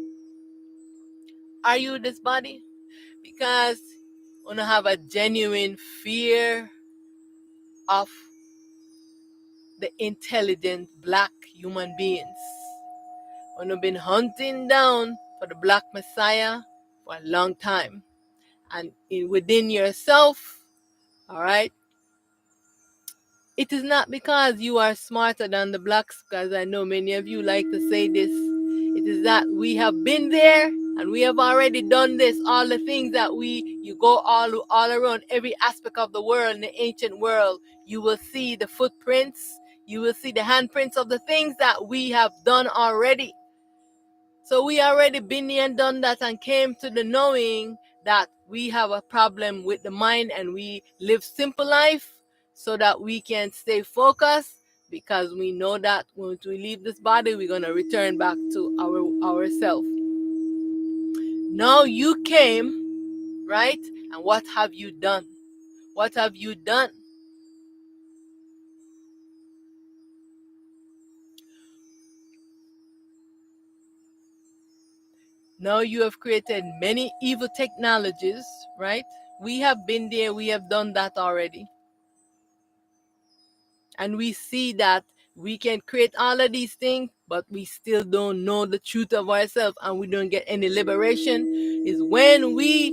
Are you this body? Because you want to have a genuine fear of the intelligent black human beings. When you've been hunting down for the black messiah for a long time. And within yourself, all right, it is not because you are smarter than the blacks, because I know many of you like to say this. It is that we have been there and we have already done this. All the things that you go all around every aspect of the world, in the ancient world, you will see the footprints, you will see the handprints of the things that we have done already. So we already been there and done that and came to the knowing that we have a problem with the mind and we live simple life so that we can stay focused, because we know that when we leave this body, we're going to return back to ourself. Now you came, right? And what have you done? What have you done? Now you have created many evil technologies, right? We have been there, we have done that already. And we see that we can create all of these things, but we still don't know the truth of ourselves and we don't get any liberation. Is when we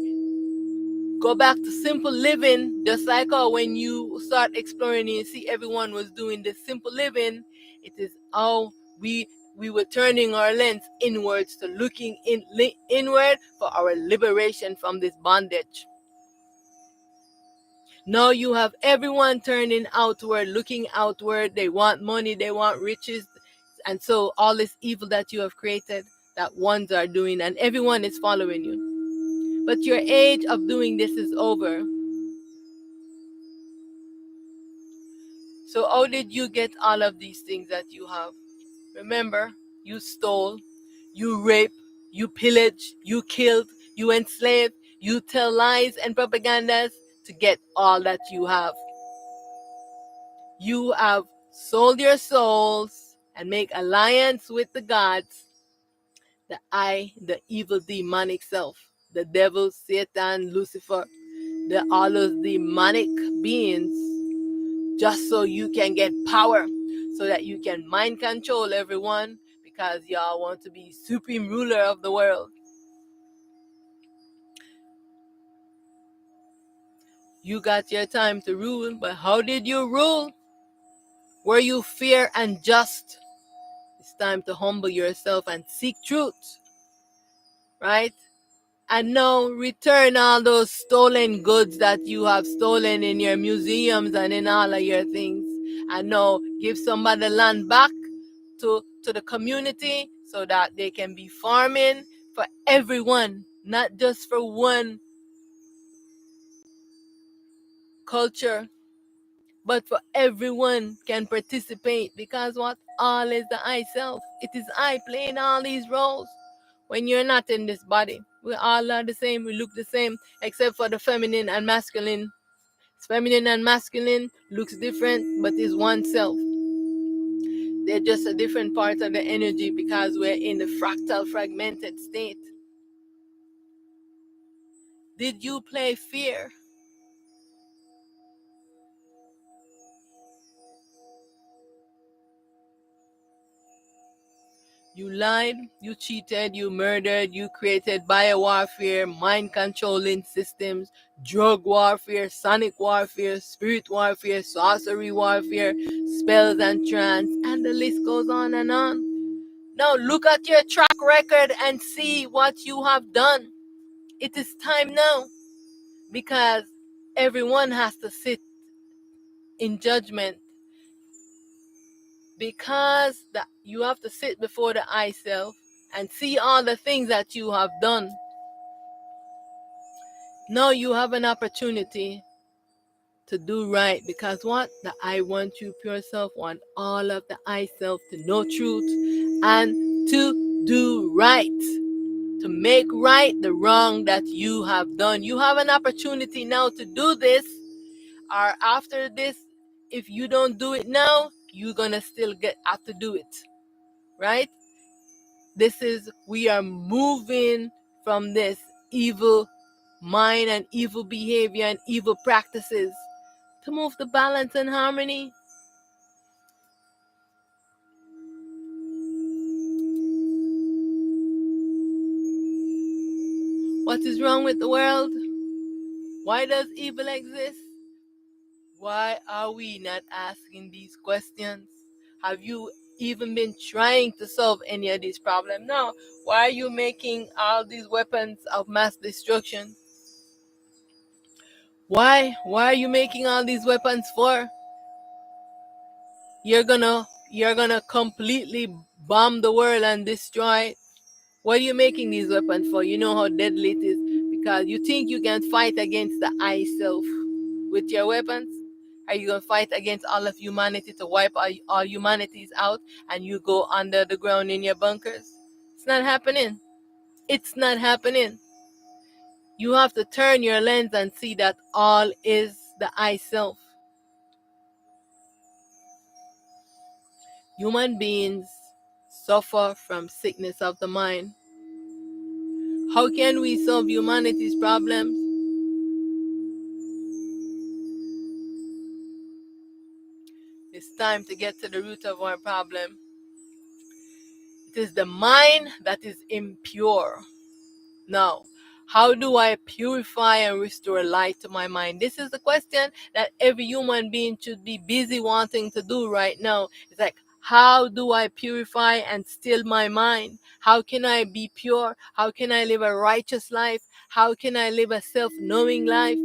go back to simple living, just like how when you start exploring and you see everyone was doing this simple living, it is how we were turning our lens inwards to looking inward for our liberation from this bondage. Now you have everyone turning outward, looking outward. They want money, they want riches. And so all this evil that you have created, that ones are doing, and everyone is following you. But your age of doing this is over. So how did you get all of these things that you have? Remember, you stole, you raped, you pillaged, you killed, you enslaved, you tell lies and propagandas. to get all that you have. You have sold your souls and make alliance with the gods, the I, the evil demonic self, the devil, Satan, Lucifer, all those demonic beings, just so you can get power, so that you can mind control everyone, because y'all want to be supreme ruler of the world. You got your time to rule, but how did you rule? Were you fair and just? It's time to humble yourself and seek truth, right? And now return all those stolen goods that you have stolen in your museums and in all of your things. And now give somebody land back to the community, so that they can be farming for everyone, not just for one culture, but for everyone can participate, because what? All is the I self. It is I playing all these roles. When you're not in this body, we all are the same, we look the same, except for the feminine and masculine. Feminine and masculine looks different, but is one self. They're just a different part of the energy, because we're in the fractal fragmented state. Did you play fear? You lied, you cheated, you murdered, you created biowarfare, mind controlling systems, drug warfare, sonic warfare, spirit warfare, sorcery warfare, spells and trance, and the list goes on and on. Now look at your track record and see what you have done. It is time now, because everyone has to sit in judgment, because you have to sit before the I self and see all the things that you have done. Now you have an opportunity to do right, because what? The I want you pure self want all of the I self to know truth and to do right, to make right the wrong that you have done. You have an opportunity now to do this, or after this, if you don't do it now, you're gonna still have to do it, right? We are moving from this evil mind and evil behavior and evil practices to move to balance and harmony. What is wrong with the world? Why does evil exist? Why are we not asking these questions? Have you even been trying to solve any of these problems? No. Why are you making all these weapons of mass destruction? Why? Why are you making all these weapons for? You're gonna completely bomb the world and destroy. What are you making these weapons for? You know how deadly it is, because you think you can fight against the I self with your weapons. Are you gonna fight against all of humanity to wipe all humanities out, and you go under the ground in your bunkers? It's not happening. It's not happening. You have to turn your lens and see that all is the I self. Human beings suffer from sickness of the mind. How can we solve humanity's problems? It's time to get to the root of our problem. It is the mind that is impure. Now, how do I purify and restore light to my mind? This is the question that every human being should be busy wanting to do right now. It's like, how do I purify and still my mind? How can I be pure? How can I live a righteous life? How can I live a self-knowing life?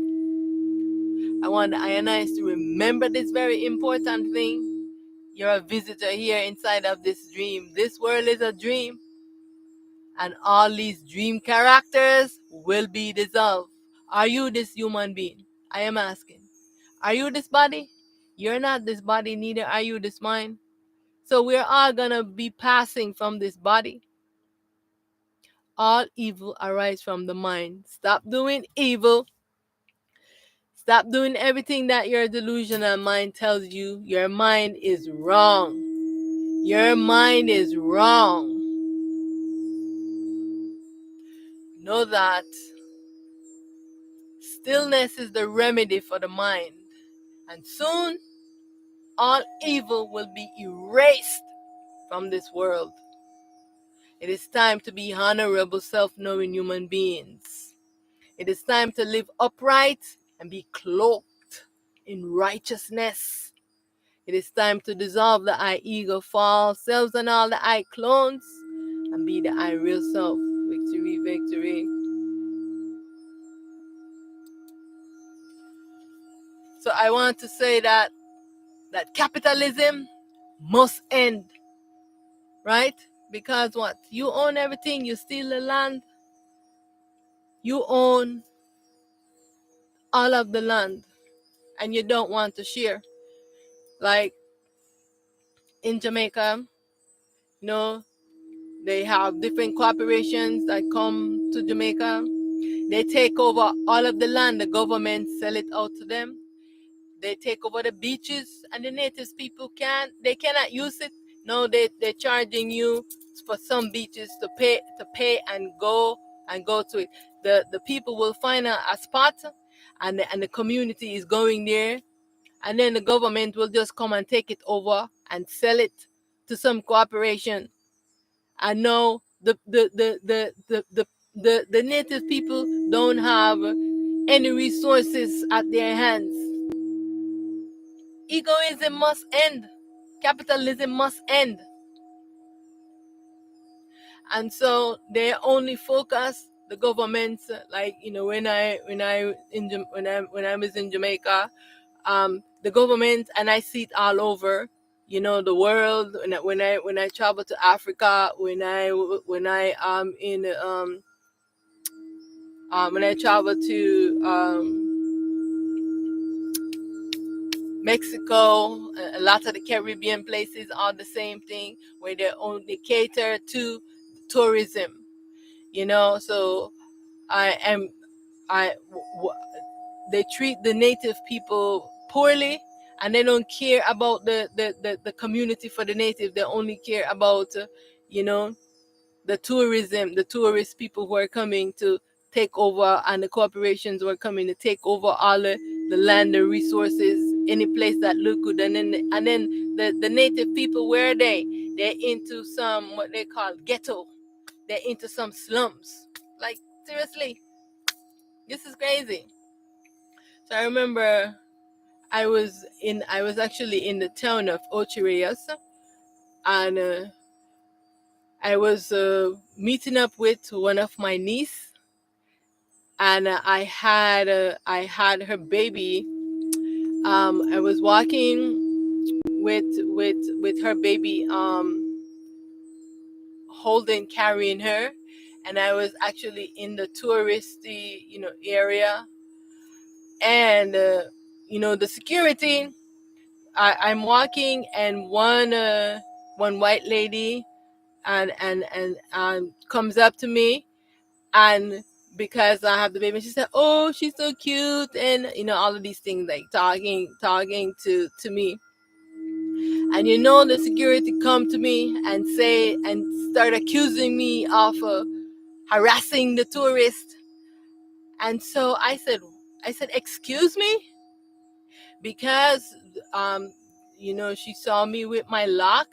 I want the Ionites to remember this very important thing. You're a visitor here inside of this dream. This world is a dream. And all these dream characters will be dissolved. Are you this human being? I am asking. Are you this body? You're not this body, neither are you this mind. So we're all gonna be passing from this body. All evil arises from the mind. Stop doing evil. Stop doing everything that your delusional mind tells you. Your mind is wrong. Your mind is wrong. Know that stillness is the remedy for the mind. And soon, all evil will be erased from this world. It is time to be honorable, self-knowing human beings. It is time to live upright and be cloaked in righteousness. It is time to dissolve the I ego, false selves, and all the I clones, and be the I real self. Victory, victory. So I want to say that capitalism must end, right? Because what? You own everything. You steal the land. You own all of the land, and you don't want to share. Like in Jamaica, you know, they have different corporations that come to Jamaica. They take over all of the land. The government sell it out to them. They take over the beaches, and the natives people cannot use it. No, they're charging you for some beaches to pay and go to it. The people will find a spot, and the community is going there, and then the government will just come and take it over and sell it to some corporation. And no, the native people don't have any resources at their hands. Egoism must end. Capitalism must end. And so they only focus the governments, like, you know, when I was in Jamaica, the government, and I see it all over, you know, the world. When I travel to Africa, when I travel to Mexico, a lot of the Caribbean places are the same thing, where they cater to tourism, you know. So they treat the native people poorly, and they don't care about the community for the native. They only care about, you know, the tourist people who are coming to take over, and the corporations who are coming to take over all the land, the resources, any place that look good. And then the native people, where are they? They're into some, what they call ghetto. They're into some slums. Like, seriously, this is crazy. So I remember I was actually in the town of Ocherias, and I was meeting up with one of my niece, and I had her baby. I was walking with her baby, carrying her, and I was actually in the touristy, you know, area, and you know, the security. I'm walking, and one white lady and comes up to me, and because I have the baby, she said, "Oh, she's so cute," and you know, all of these things, like talking to me. And you know, the security come to me and start accusing me of harassing the tourist. And so I said, "Excuse me," because you know, she saw me with my lock,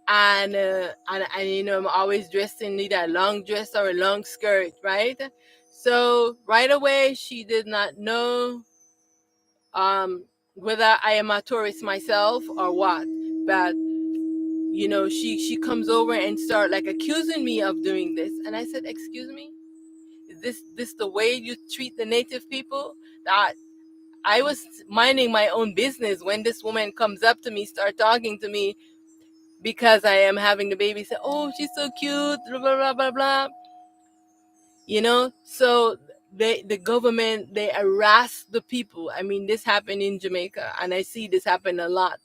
and you know, I'm always dressed in either a long dress or a long skirt, right? So right away, she did not know whether I am a tourist myself or what, but you know, she comes over and start like accusing me of doing this. And I said, "Excuse me, is this the way you treat the native people?" That I was minding my own business when this woman comes up to me, start talking to me, because I am having the baby. Say, "Oh, she's so cute," blah blah blah blah blah. You know, so the government, they harass the people. I mean, this happened in Jamaica, and I see this happen a lot.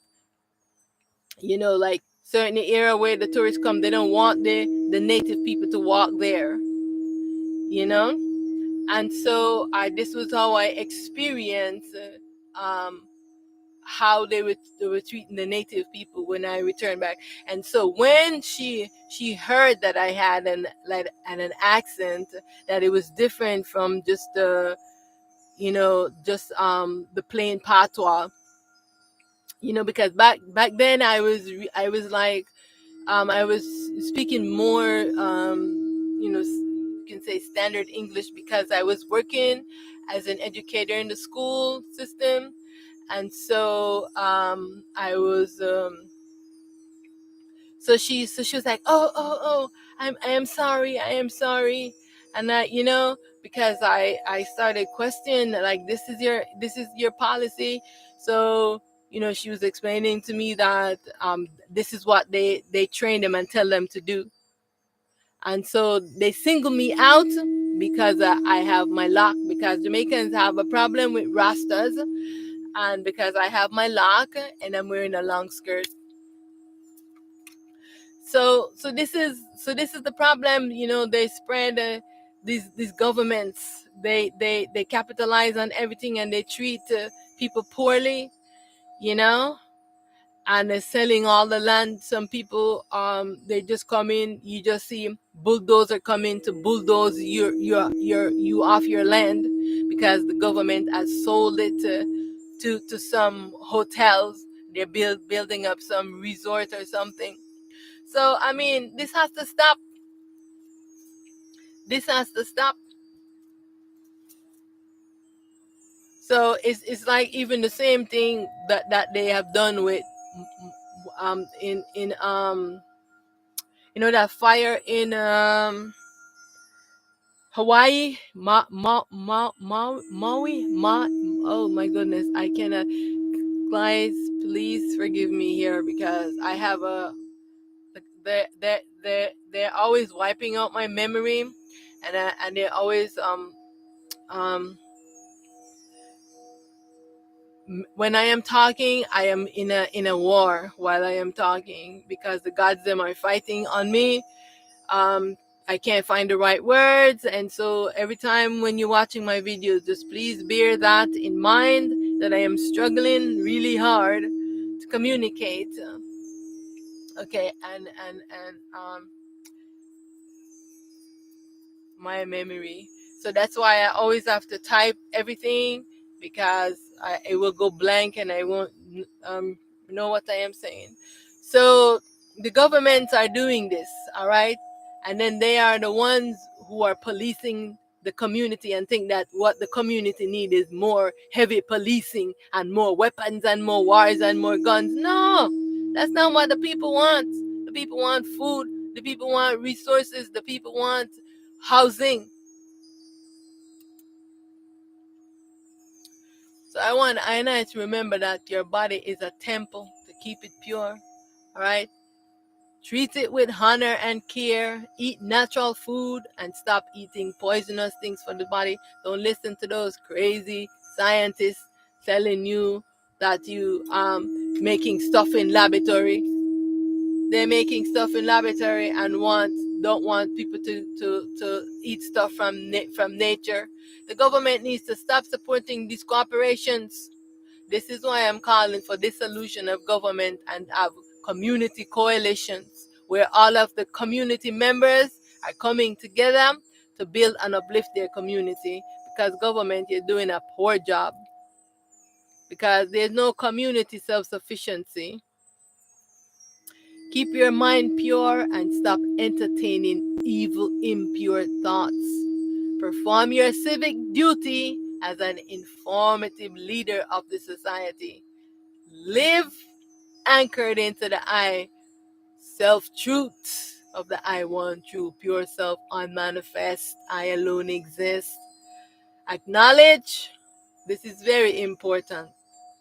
You know, like certain area where the tourists come, they don't want the native people to walk there. You know, And so this was how I experienced how they were treating the native people when I returned back. And so when she heard that I had an accent, that it was different from just the the plain patois, because back then I was like I was speaking more you can say standard English, because I was working as an educator in the school system. And so I was so she was like, I am sorry, and I, because I started questioning, like, this is your policy. So she was explaining to me that this is what they train them and tell them to do. And so they single me out because I have my lock, because Jamaicans have a problem with rastas, and because I have my lock and I'm wearing a long skirt. So this is the problem. They spread these governments. They capitalize on everything, and they treat people poorly. You know, and they're selling all the land. Some people they just come in. You just see bulldozer come in to bulldoze you off your land, because the government has sold it to some hotels. They're building up some resort or something. So I mean, this has to stop. This has to stop. So it's like even the same thing that they have done with in that fire in Hawaii, Maui, oh my goodness, I cannot. Guys, please forgive me here, because I have they're always wiping out my memory, and they're always when I am talking, I am in a war while I am talking, because the gods them are fighting on me. I can't find the right words, and so every time when you're watching my videos, just please bear that in mind, that I am struggling really hard to communicate. Okay, and my memory. So that's why I always have to type everything, because it will go blank and I won't know what I am saying. So the governments are doing this, all right? And then they are the ones who are policing the community, and think that what the community need is more heavy policing and more weapons and more wars and more guns. No, that's not what the people want. The people want food. The people want resources. The people want housing. So I want I and I to remember that your body is a temple, to keep it pure. All right. Treat it with honor and care. Eat natural food and stop eating poisonous things for the body. Don't listen to those crazy scientists telling you that you making stuff in laboratory. They're making stuff in laboratory and don't want people to eat stuff from nature. The government needs to stop supporting these corporations. This is why I'm calling for dissolution of government and have community coalitions, where all of the community members are coming together to build and uplift their community, because government is doing a poor job, because there's no community self-sufficiency. Keep your mind pure and stop entertaining evil, impure thoughts. Perform your civic duty as an informative leader of the society. Live anchored into the I self-truth of the I one true pure self unmanifest. I alone exist. Acknowledge, this is very important,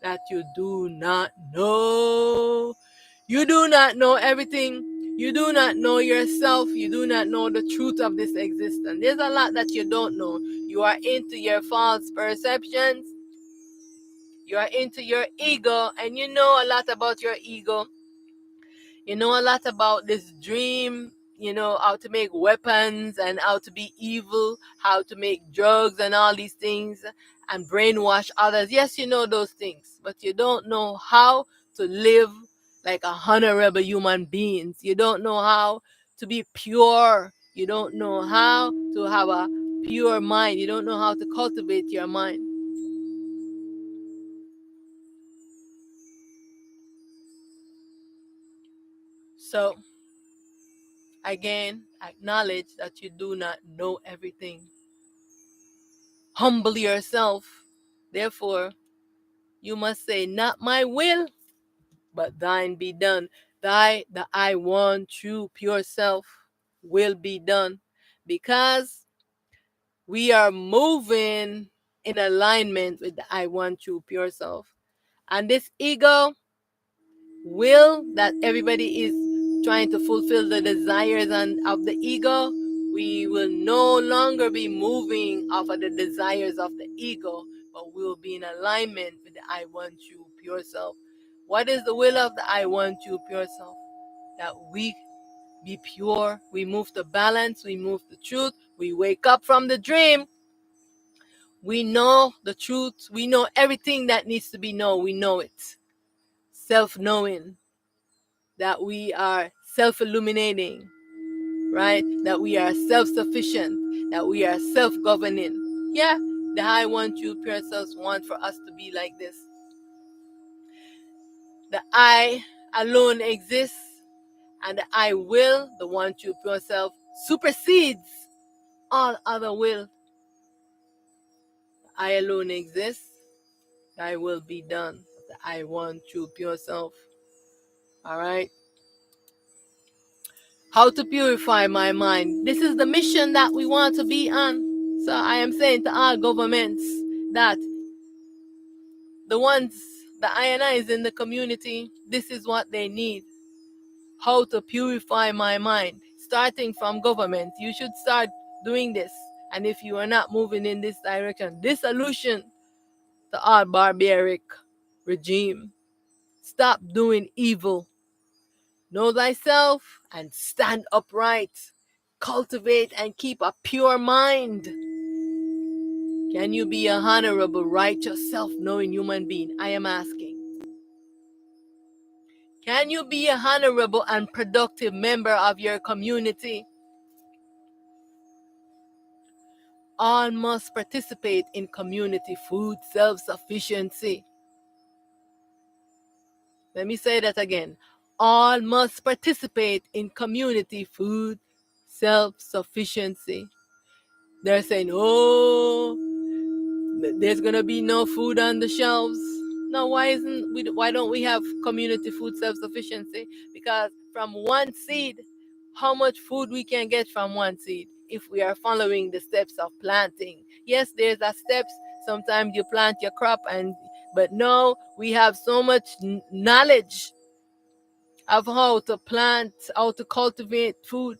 that you do not know. You do not know everything. You do not know yourself. You do not know the truth of this existence. There's a lot that you don't know. You are into your false perceptions. You are into your ego, and you know a lot about your ego. You know a lot about this dream how to make weapons and how to be evil, how to make drugs and all these things and brainwash others. Yes, you know those things, but you don't know how to live like a honorable human beings. You don't know how to be pure. You don't know how to have a pure mind. You don't know how to cultivate your mind. So, again, acknowledge that you do not know everything. Humble yourself. Therefore, you must say, not my will, but thine be done. The I want true pure self will be done. Because we are moving in alignment with the I want true pure self. And this ego will that everybody is trying to fulfill the desires of the ego, we will no longer be moving off of the desires of the ego, but we will be in alignment with the I want you pure self. What is the will of the I want you pure self? That we be pure, we move to balance, we move to truth, we wake up from the dream, we know the truth, we know everything that needs to be known, we know it. Self-knowing, that we are self-illuminating, right? That we are self-sufficient, that we are self-governing. Yeah, the I want you pure selves want for us to be like this. The I alone exists, and the I will, the one true pure self, supersedes all other will. The I alone exists, thy will be done. The I want true pure self. All right. How to purify my mind. This is the mission that we want to be on. So I am saying to all governments that the ones, the INIs in the community, this is what they need. How to purify my mind. Starting from government, you should start doing this. And if you are not moving in this direction, dissolution to all barbaric regime. Stop doing evil. Know thyself and stand upright. Cultivate and keep a pure mind. Can you be a honorable, righteous, self-knowing human being? I am asking. Can you be a honorable and productive member of your community? All must participate in community food self-sufficiency. Let me say that again. All must participate in community food self-sufficiency. They're saying, oh, there's gonna be no food on the shelves. No, why don't we have community food self-sufficiency? Because from one seed, how much food we can get from one seed if we are following the steps of planting. Yes, there's a steps. Sometimes you plant your crop but no, we have so much knowledge of how to plant, how to cultivate food,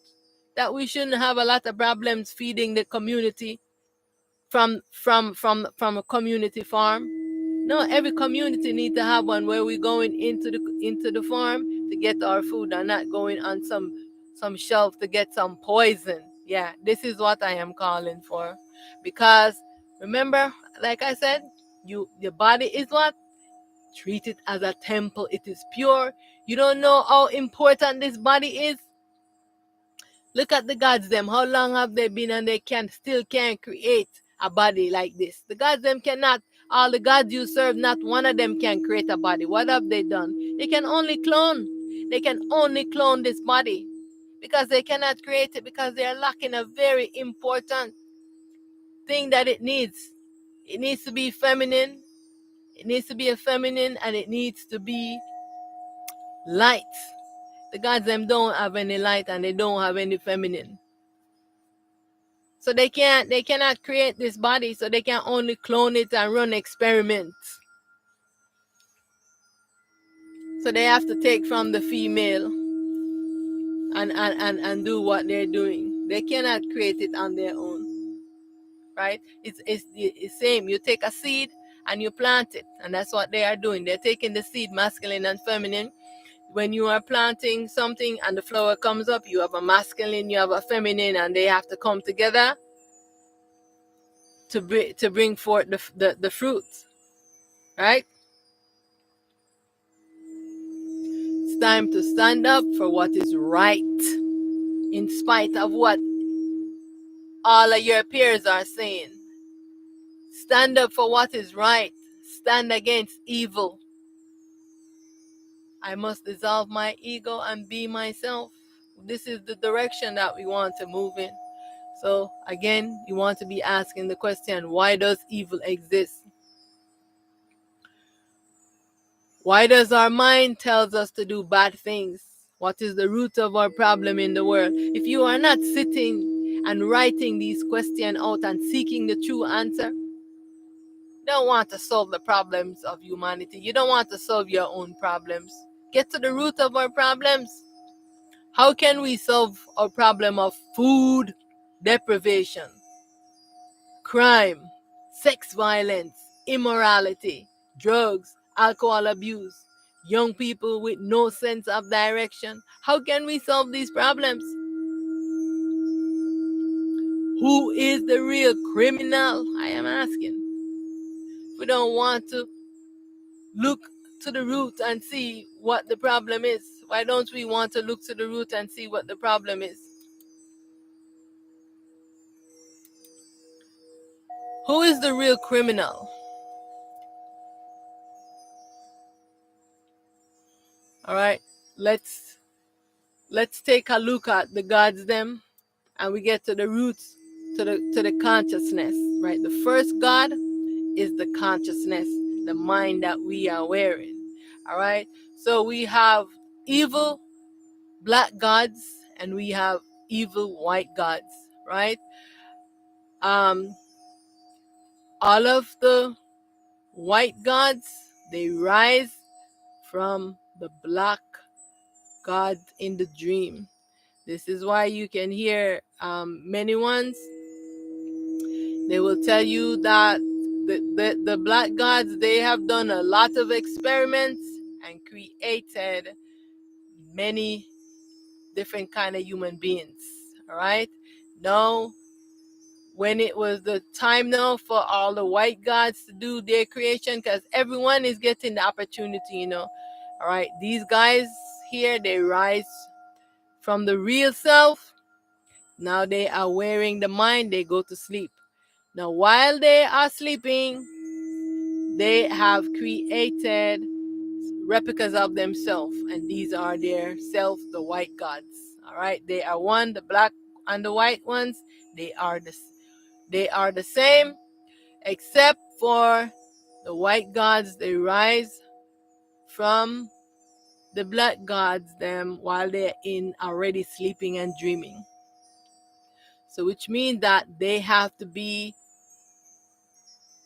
that we shouldn't have a lot of problems feeding the community from a community farm. No, every community needs to have one where we're going into the farm to get our food and not going on some shelf to get some poison. Yeah, this is what I am calling for. Because remember, like I said, your body is what? Treat it as a temple. It is pure. You don't know how important this body is. Look at the gods them. How long have they been and they still can't create a body like this? The gods them cannot. All the gods you serve, not one of them can create a body. What have they done? They can only clone. They can only clone this body because they cannot create it, because they are lacking a very important thing that it needs. It needs to be feminine. It needs to be a feminine, and it needs to be light. The gods them don't have any light and they don't have any feminine. So they cannot create this body, so they can only clone it and run experiments. So they have to take from the female and do what they're doing. They cannot create it on their own. Right? It's the same. You take a seed and you plant it, and that's what they are doing. They're taking the seed, masculine and feminine, when you are planting something and the flower comes up, you have a masculine, you have a feminine, and they have to come together to bring forth the fruit, right? It's time to stand up for what is right, in spite of what all of your peers are saying. Stand up for what is right. Stand against evil. I must dissolve my ego and be myself. This is the direction that we want to move in. So again, you want to be asking the question, why does evil exist? Why does our mind tells us to do bad things? What is the root of our problem in the world? If you are not sitting and writing these questions out and seeking the true answer, you don't want to solve the problems of humanity. You don't want to solve your own problems. Get to the root of our problems. How can we solve our problem of food deprivation, crime, sex violence, immorality, drugs, alcohol abuse, young people with no sense of direction? How can we solve these problems? Who is the real criminal? I am asking. We don't want to look to the root and see what the problem is. Why don't we want to look to the root and see what the problem is? Who is the real criminal? All right, let's take a look at the gods them, and we get to the roots, to the consciousness. Right, the first god is the consciousness, the mind that we are wearing. All right, so we have evil black gods and we have evil white gods. Right, all of the white gods, they rise from the black god in the dream. This is why you can hear many ones. They will tell you that the black gods, they have done a lot of experiments and created many different kind of human beings. All right. Now, when it was the time now for all the white gods to do their creation, because everyone is getting the opportunity, you know. All right. These guys here, they rise from the real self. Now they are wearing the mind, they go to sleep. Now while they are sleeping, they have created replicas of themselves, and these are their self, the white gods. All right, they are one, the black and the white ones, they are the same, except for the white gods, they rise from the black gods them while they're in already sleeping and dreaming. So which means that they have to be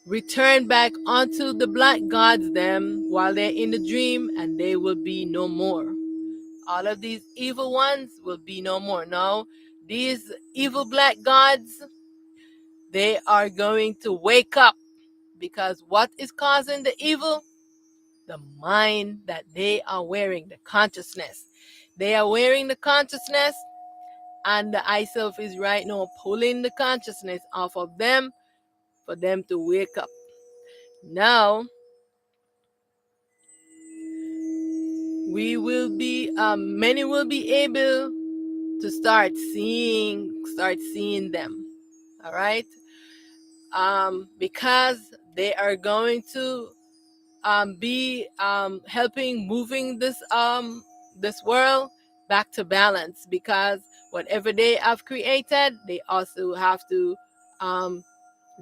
returned back onto the black gods them while they're in the dream, and they will be no more. All of these evil ones will be no more. Now, these evil black gods, they are going to wake up, because what is causing the evil? The mind that they are wearing, the consciousness. They are wearing the consciousness, and the I self is right now pulling the consciousness off of them for them to wake up. Now, we will be, many will be able to start seeing them. All right, because they are going to be helping moving this world back to balance, because whatever they have created, they also have to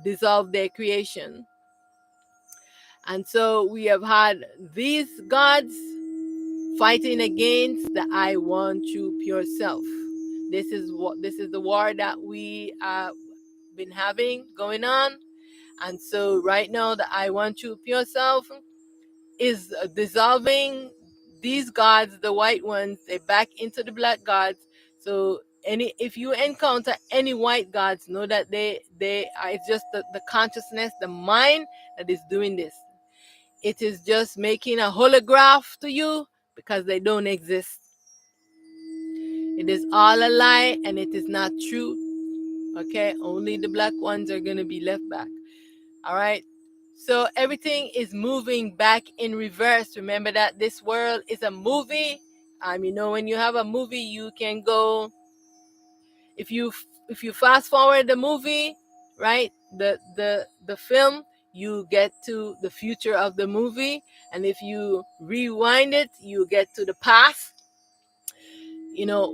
dissolve their creation. And so we have had these gods fighting against the I want you pure self. This is the war that we been having going on. And so right now the I want you pure self is dissolving these gods, the white ones, they back into the black gods. So if you encounter any white gods, know that they are, it's just the consciousness, the mind that is doing this. It is just making a holograph to you because they don't exist. It is all a lie and it is not true. Okay, only the black ones are going to be left back. All right. So everything is moving back in reverse. Remember that this world is a movie. You know, when you have a movie, you can go, if you fast forward the movie, right? The film, you get to the future of the movie, and if you rewind it, you get to the past, you know,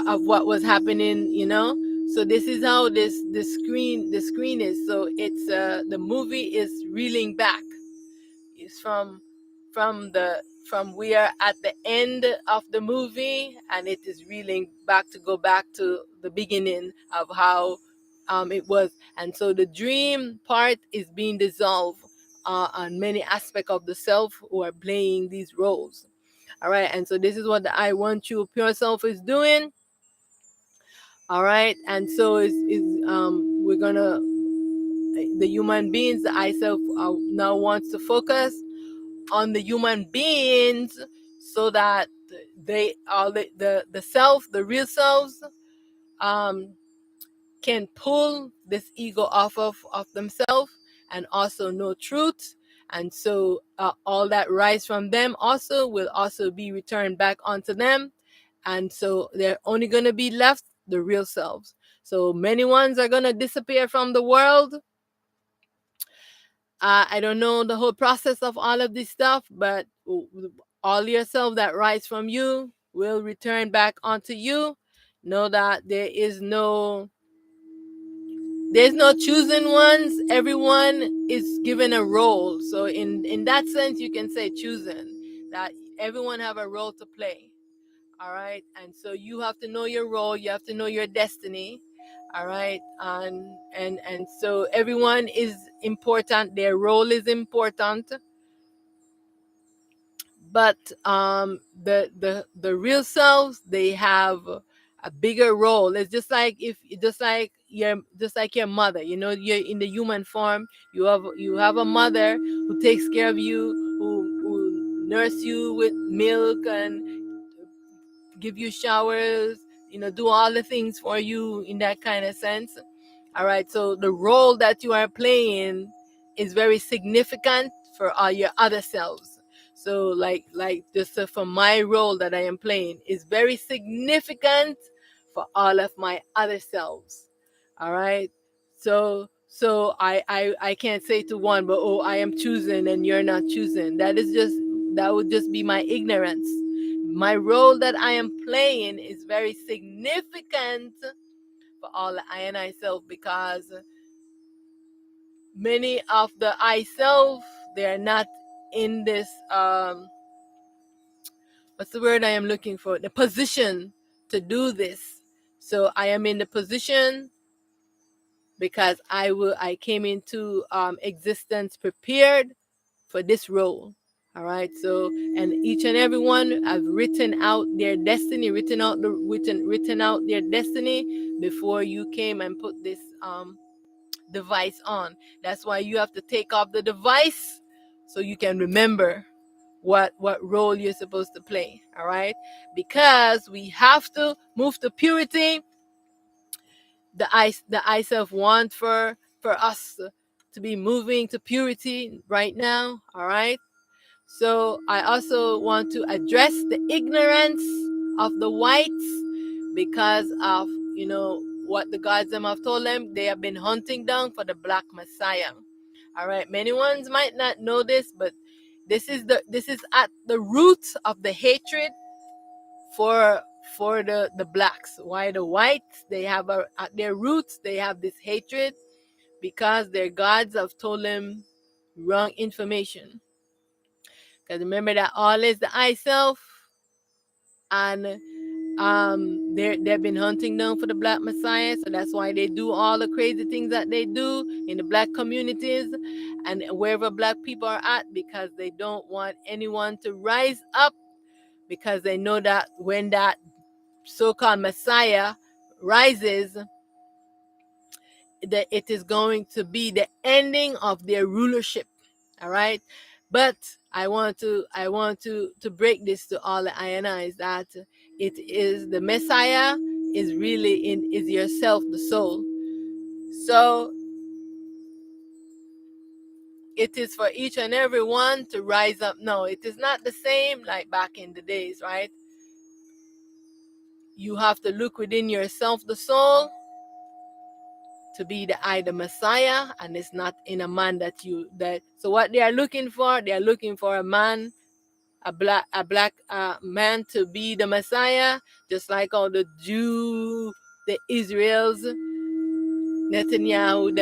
of what was happening, you know. So this is how the screen is. So it's the movie is reeling back. It's from we are at the end of the movie, and it is reeling back to go back to the beginning of how it was. And so the dream part is being dissolved on many aspects of the self who are playing these roles. All right, and so this is what the I want you pure self is doing. All right, and so we're gonna, the human beings, the I self now wants to focus on the human beings, so that they all the self, the real selves, um can pull this ego off of themselves and also know truth. And so all that rise from them also will also be returned back onto them. And so they're only going to be left the real selves. So many ones are going to disappear from the world. I don't know the whole process of all of this stuff, but all yourself that rise from you will return back onto you. Know that there's no chosen ones. Everyone is given a role. So in that sense, you can say chosen, that everyone have a role to play. All right, and so you have to know your role. You have to know your destiny. All right, and so everyone is important. Their role is important. But the real selves, they have a bigger role. It's just like your mother. You know, you're in the human form. You have a mother who takes care of you, who nurse you with milk and give you showers, you know, do all the things for you in that kind of sense. All right, so the role that you are playing is very significant for all your other selves. So like just for my role that I am playing is very significant for all of my other selves. All right, so I can't say to one, but oh, I am choosing and you're not choosing. That would just be my ignorance. My role that I am playing is very significant for all the I and I self, because many of the I self, they are not in this what's the word I am looking for? The position to do this. So I am in the position because I came into existence prepared for this role. All right, so and each and every one have written out their destiny, written out their destiny before you came and put this device on. That's why you have to take off the device so you can remember what role you're supposed to play. All right, because we have to move to purity. The I self want for us to be moving to purity right now. All right. So I also want to address the ignorance of the whites, because of, you know, what the gods them have told them. They have been hunting down for the black messiah. All right, many ones might not know this, but this is at the root of the hatred for the blacks. Why the whites, they have at their roots they have this hatred because their gods have told them wrong information. Because remember that all is the I self, and they've been hunting down for the black messiah. So that's why they do all the crazy things that they do in the black communities and wherever black people are at, because they don't want anyone to rise up, because they know that when that so-called messiah rises, that it is going to be the ending of their rulership. All right, but I want to break this to all the INIs that it is the Messiah is really is yourself, the soul. So it is for each and every one to rise up. No, it is not the same like back in the days, right? You have to look within yourself, the soul, to be the Messiah, and it's not in a man that. So what they are looking for a man, a black man to be the Messiah, just like all the Jew, the Israels, Netanyahu,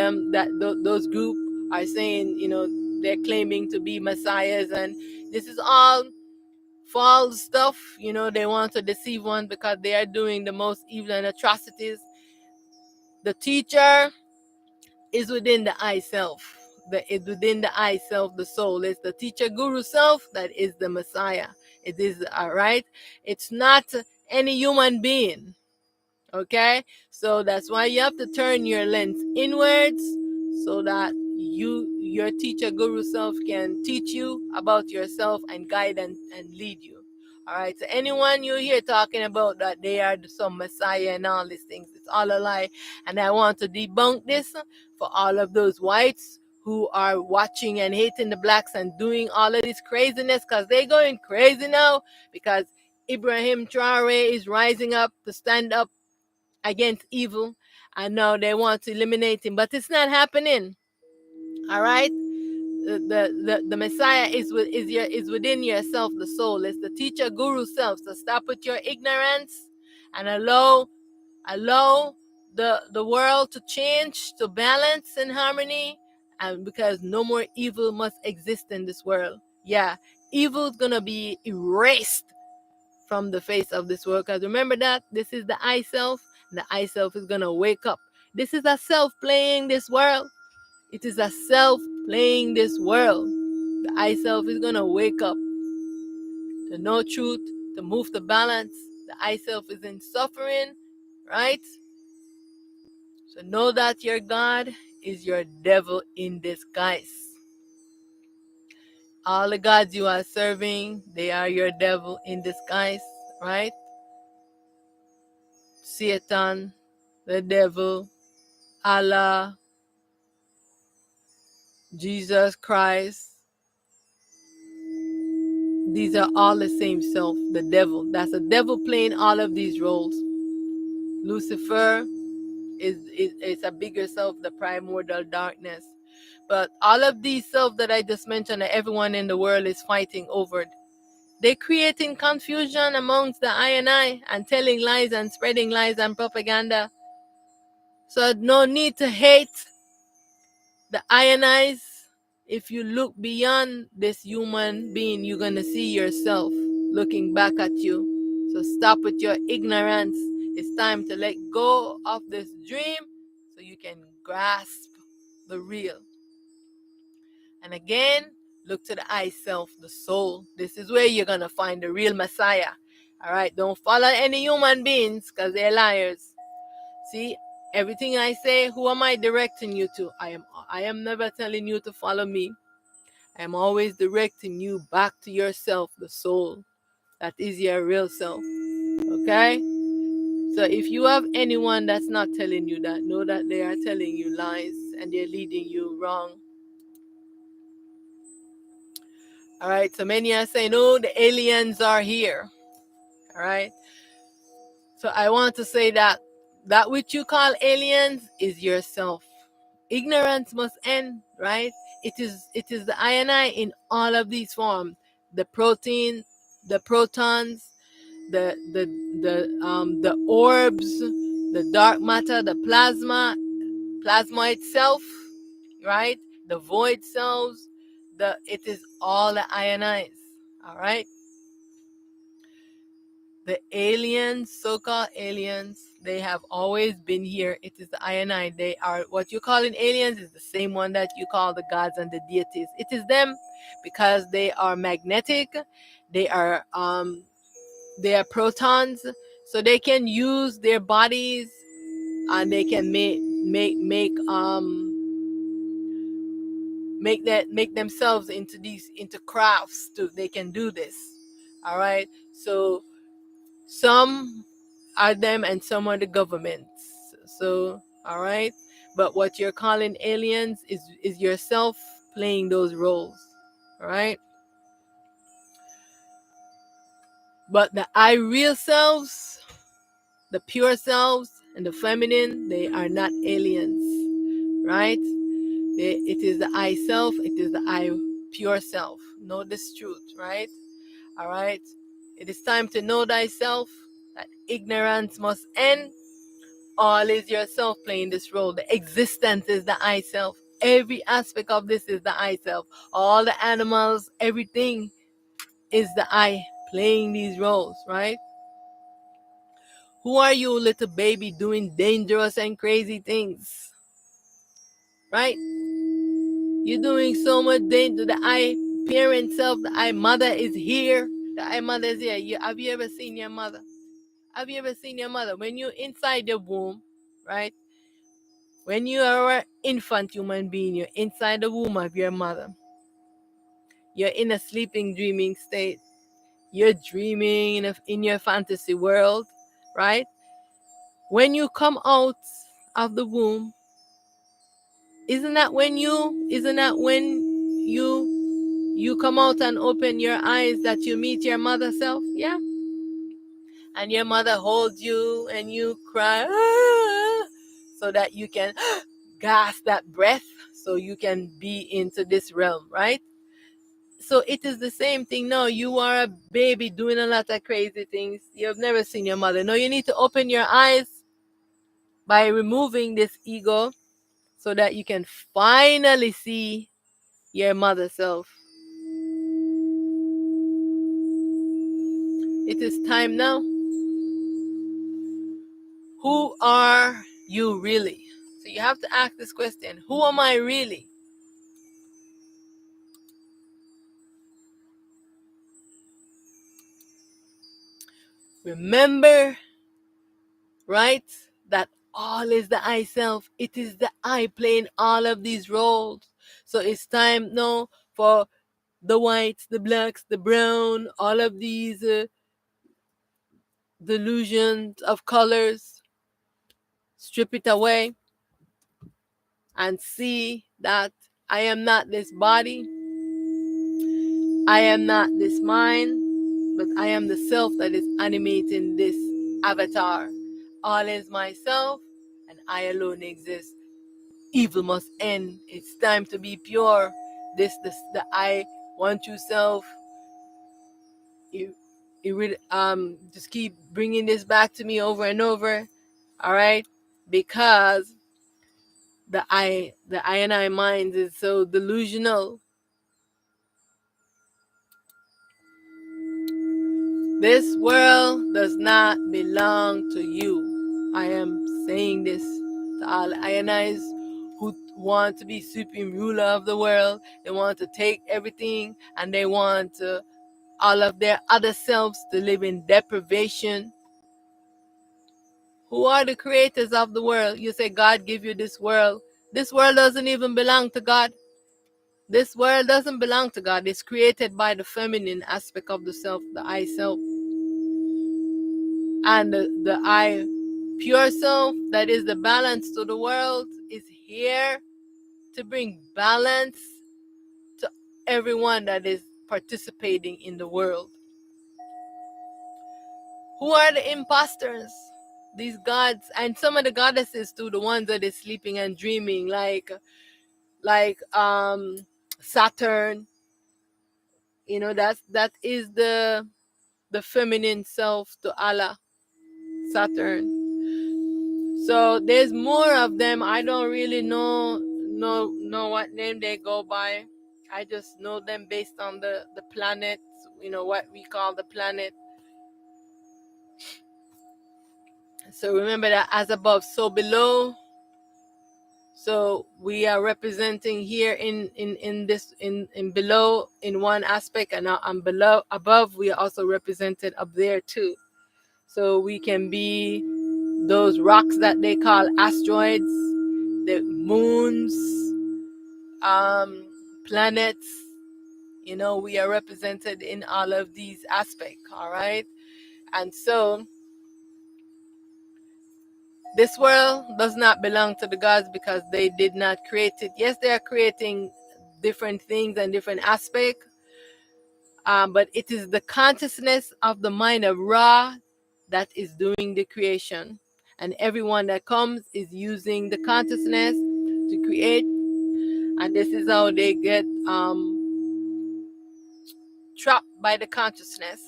those group are saying, they're claiming to be messiahs, and this is all false stuff. They want to deceive one because they are doing the most evil and atrocities. The teacher is within the I self. Within the I self, the soul. It's the teacher guru self that is the Messiah. It is, all right. It's not any human being. Okay, so that's why you have to turn your lens inwards, so that your teacher guru self can teach you about yourself and guide and lead you. All right, so anyone you hear talking about that they are some messiah and all these things, it's all a lie. And I want to debunk this for all of those whites who are watching and hating the blacks and doing all of this craziness, because they're going crazy now, because Ibrahim Traore is rising up to stand up against evil. I know they want to eliminate him, but it's not happening. All right, the Messiah is within yourself, the soul. It's the teacher guru self. So stop with your ignorance and allow the world to change, to balance and harmony, and because no more evil must exist in this world. Yeah, evil is gonna be erased from the face of this world. Because remember that this is the I self, and the I self is gonna wake up. This is a self playing this world. It is a self playing this world. The I self is gonna wake up to know truth, to move the balance. The I self is in suffering, right? So know that your God is your devil in disguise. All the gods you are serving, they are your devil in disguise, right? Satan, the devil, Allah, Jesus Christ. These are all the same self, the devil. That's the devil playing all of these roles. Lucifer is a bigger self, the primordial darkness. But all of these self that I just mentioned that everyone in the world is fighting over, they're creating confusion amongst the I and telling lies and spreading lies and propaganda. So no need to hate the ionize. If you look beyond this human being, you're gonna see yourself looking back at you. So stop with your ignorance. It's time to let go of this dream so you can grasp the real. And again, look to the I self, the soul. This is where you're gonna find the real Messiah. All right, don't follow any human beings because they're liars. See, everything I say, who am I directing you to? I am never telling you to follow me. I am always directing you back to yourself, the soul. That is your real self. Okay? So if you have anyone that's not telling you that, know that they are telling you lies and they're leading you wrong. All right, so many are saying, oh, the aliens are here. All right. So I want to say that which you call aliens is yourself. Ignorance must end, right? It is the I and I in all of these forms. The protein, the protons, the orbs, the dark matter, the plasma itself, right? The void cells, it is all the ionize. All right. The aliens, so-called aliens, they have always been here. It is the I. They are what you call in aliens is the same one that you call the gods and the deities. It is them because they are magnetic. They are protons, so they can use their bodies and they can make make themselves into crafts too. They can do this. All right. So some are them and some are the governments. So all right. But what you're calling aliens is yourself playing those roles. All right. But the I real selves, the pure selves, and the feminine, they are not aliens, right? It is the I self, it is the I pure self. Know this truth, right? All right. It is time to know thyself, that ignorance must end. All is yourself playing this role. The existence is the I self. Every aspect of this is the I self. All the animals, everything is the I playing these roles, right? Who are you, little baby, doing dangerous and crazy things? Right? You're doing so much danger. The I parent self, the I mother is here. The I mother is here. Have you ever seen your mother? Have you ever seen your mother? When you're inside the womb, right? When you are an infant human being, you're inside the womb of your mother. You're in a sleeping, dreaming state. You're dreaming in your fantasy world, right? When you come out of the womb, isn't that when you come out and open your eyes that you meet your mother self? Yeah. And your mother holds you and you cry, "Ah," so that you can gasp that breath so you can be into this realm, right? So it is the same thing. No, you are a baby doing a lot of crazy things. You've never seen your mother. No, you need to open your eyes by removing this ego so that you can finally see your mother self. It is time now. Who are you really? So you have to ask this question. Who am I really? Remember, right, that all is the I self. It is the I playing all of these roles. So it's time now for the whites, the blacks, the brown, all of these delusions of colors. Strip it away and see that I am not this body. I am not this mind, but I am the self that is animating this avatar. All is myself, and I alone exist. Evil must end. It's time to be pure. The I want you self. You really just keep bringing this back to me over and over. All right, because the I and I mind is so delusional. This world does not belong to you. I am saying this to all Ionites who want to be supreme ruler of the world. They want to take everything and they want all of their other selves to live in deprivation. Who are the creators of the world? You say God give you this world. This world doesn't even belong to God. This world doesn't belong to God. It's created by the feminine aspect of the self, the I self. And the I pure self, that is the balance to the world, is here to bring balance to everyone that is participating in the world. Who are the imposters? These gods and some of the goddesses too, the ones that is sleeping and dreaming, like Saturn. You know, that is the feminine self to Allah, Saturn. So there's more of them. I don't really know what name they go by. I just know them based on the planet, you know, what we call the planet. So remember that as above, so below. So we are representing here in this in below in one aspect, and now I'm below above. We are also represented up there too. So we can be those rocks that they call asteroids, the moons, planets. You know, we are represented in all of these aspects, all right? And so this world does not belong to the gods because they did not create it. Yes, they are creating different things and different aspects, but it is the consciousness of the mind of Ra that is doing the creation. And everyone that comes is using the consciousness to create. And this is how they get trapped by the consciousness.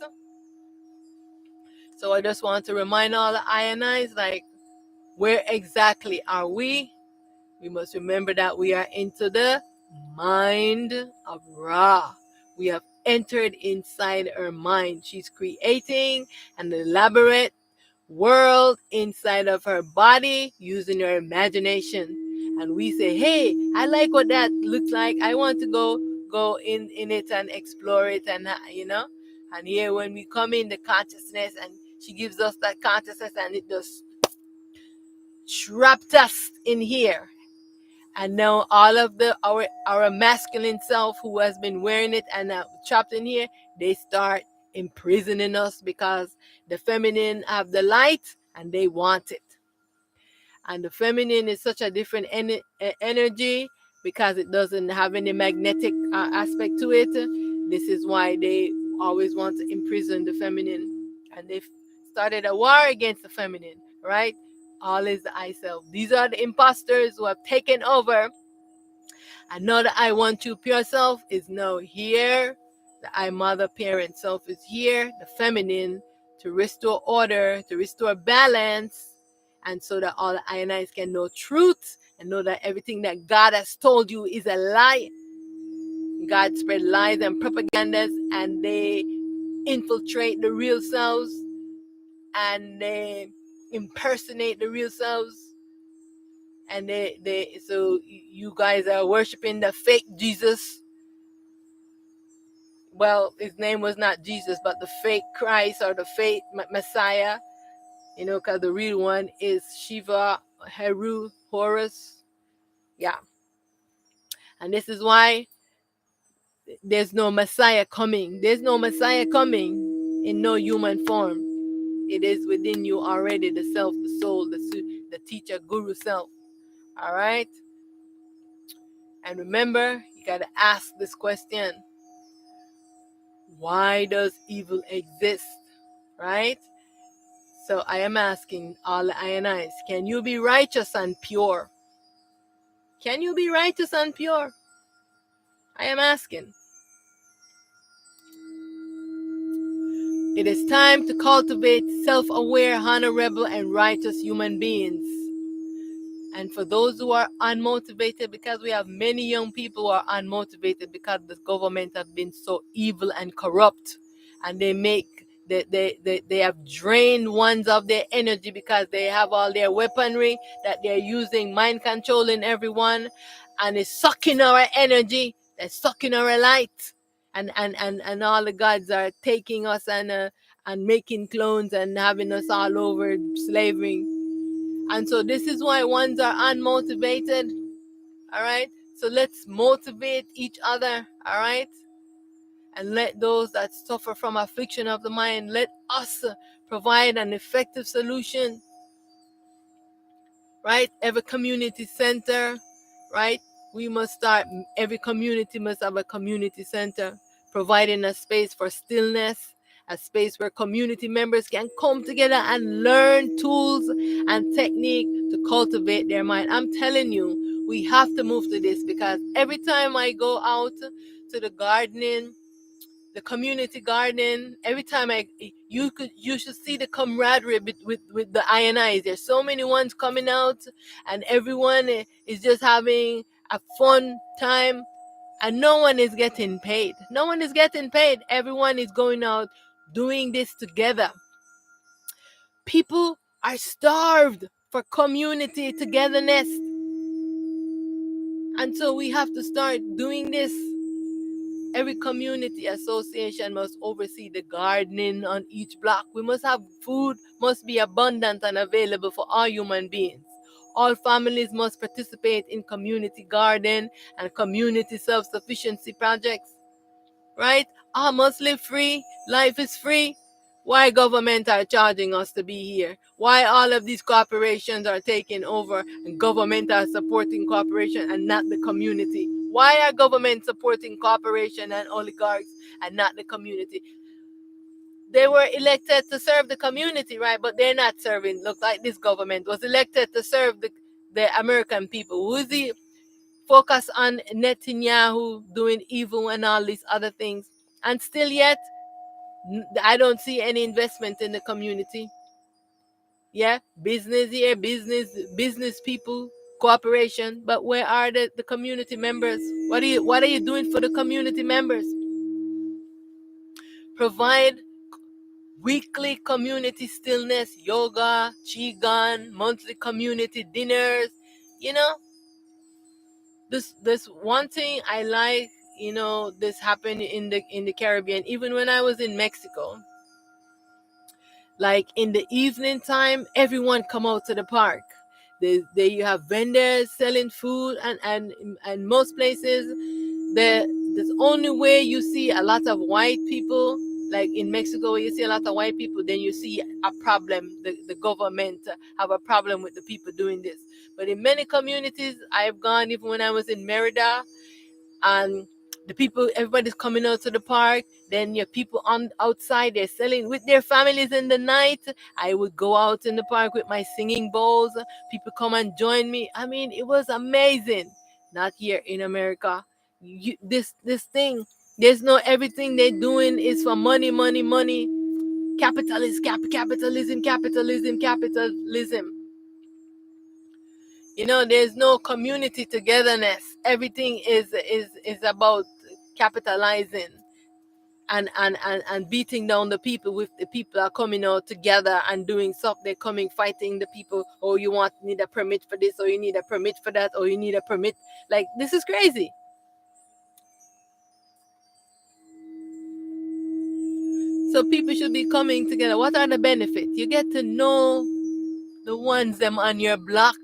So I just want to remind all the ionize, like, where exactly are we? We must remember that we are into the mind of Ra. We have entered inside her mind. She's creating an elaborate world inside of her body using her imagination. And we say, hey, I like what that looks like. I want to go in it and explore it, and and here when we come in the consciousness, and she gives us that consciousness, and it just trapped us in here. And now all of our masculine self who has been wearing it and trapped in here, they start imprisoning us because the feminine have the light and they want it. And the feminine is such a different energy because it doesn't have any magnetic aspect to it. This is why they always want to imprison the feminine. And they've started a war against the feminine, right? All is the I self. These are the imposters who have taken over. And now the I want you pure self is now here. The I mother parent self is here. The feminine, to restore order, to restore balance, and so that all the ionites can know truth and know that everything that God has told you is a lie. God spread lies and propagandas, and they infiltrate the real selves, and they impersonate the real selves. And so you guys are worshiping the fake Jesus. Well, his name was not Jesus, but the fake Christ or the fake Messiah, because the real one is Shiva, Heru, Horus. Yeah. And this is why there's no Messiah coming. There's no Messiah coming in no human form. It is within you already, the self, the soul, the teacher, guru self. All right? And remember, you got to ask this question. Why does evil exist? Right? So I am asking all the Ionites, can you be righteous and pure? Can you be righteous and pure? I am asking. It is time to cultivate self-aware, honorable, and righteous human beings. And for those who are unmotivated, because we have many young people who are unmotivated because the government have been so evil and corrupt, and they have drained ones of their energy because they have all their weaponry that they're using, mind controlling everyone, and it's sucking our energy, they're sucking our light, and all the gods are taking us and making clones and having us all over slavery. And so this is why ones are unmotivated. All right. So let's motivate each other. All right. And let those that suffer from affliction of the mind, let us provide an effective solution. Right. Every community center. Right. We must start. Every community must have a community center, providing a space for stillness, a space where community members can come together and learn tools and technique to cultivate their mind. I'm telling you, we have to move to this, because every time I go out to the gardening, the community garden, every time you should see the camaraderie with the INIs. There's so many ones coming out, and everyone is just having a fun time. And no one is getting paid. No one is getting paid. Everyone is going out doing this together. People are starved for community togetherness. And so we have to start doing this. Every community association must oversee the gardening on each block. We must have food, must be abundant and available for all human beings. All families must participate in community garden and community self-sufficiency projects, right? All must live free. Life is free. Why government are charging us to be here? Why all of these corporations are taking over and government are supporting corporation and not the community? Why are government supporting corporation and oligarchs and not the community? They were elected to serve the community, right? But they're not serving. Look like this government was elected to serve the American people. Who is the focus on Netanyahu doing evil and all these other things? And still yet, I don't see any investment in the community. Yeah, business here, business people, cooperation. But where are the community members? What are you doing for the community members? Provide weekly community stillness, yoga, qigong, monthly community dinners. You know, this one thing I like. You know, this happened in the Caribbean. Even when I was in Mexico, like in the evening time, everyone come out to the park. They you have vendors selling food, and most places there's only way you see a lot of white people, like in Mexico where you see a lot of white people, then you see a problem. The government have a problem with the people doing this. But in many communities I've gone, even when I was in Merida, and the people, everybody's coming out to the park, then your people on outside, they're selling with their families in the night. I would go out in the park with my singing bowls, people come and join me. I mean, it was amazing. Not here in America. This thing, there's no, everything they're doing is for money, money, money. Capitalism. You know, there's no community togetherness. Everything is about capitalizing and beating down the people. With the people are coming out together and doing stuff, they're coming fighting the people. Oh, you need a permit for this, or you need a permit for that, or you need a permit. Like, this is crazy. So people should be coming together. What are the benefits? You get to know the ones them on your block,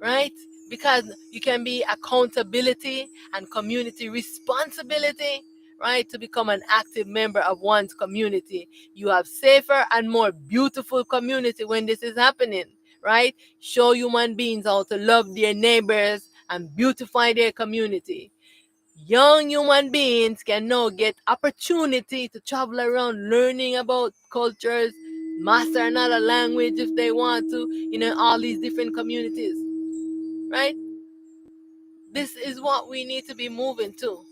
right? Because you can be accountability and community responsibility, right? To become an active member of one's community. You have safer and more beautiful community when this is happening, right? Show human beings how to love their neighbors and beautify their community. Young human beings can now get opportunity to travel around learning about cultures, master another language if they want to, all these different communities, right? This is what we need to be moving to,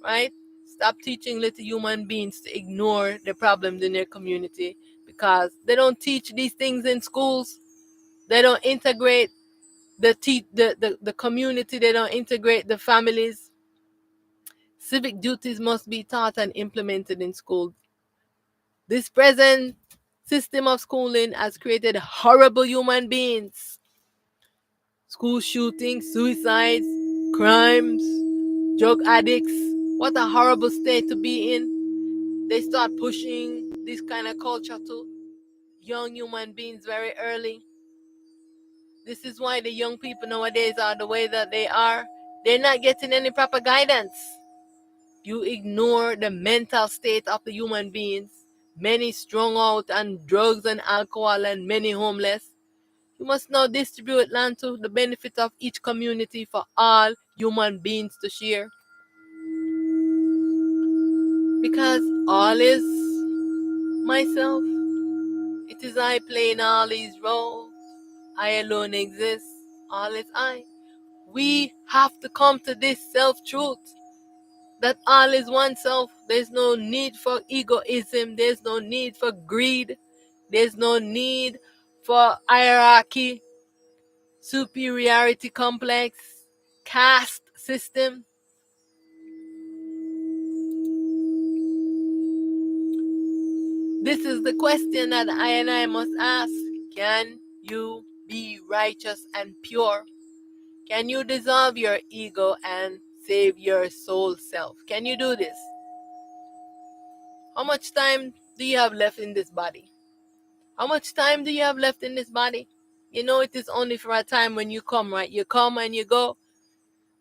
right? Stop teaching little human beings to ignore the problems in their community, because they don't teach these things in schools. They don't integrate the community. They don't integrate the families. Civic duties must be taught and implemented in schools. This present system of schooling has created horrible human beings. School shootings, suicides, crimes, drug addicts. What a horrible state to be in. They start pushing this kind of culture to young human beings very early. This is why the young people nowadays are the way that they are. They're not getting any proper guidance. You ignore the mental state of the human beings. Many strung out on drugs and alcohol, and many homeless. You must now distribute land to the benefit of each community for all human beings to share. Because all is myself. It is I playing all these roles. I alone exist. All is I. We have to come to this self-truth, that all is oneself. There's no need for egoism. There's no need for greed. There's no need for hierarchy, superiority complex, caste system. This is the question that I must ask. Can you be righteous and pure? Can you dissolve your ego and save your soul self? Can you do this? How much time do you have left in this body? How much time do you have left in this body? You know, it is only for a time when you come, right? You come and you go.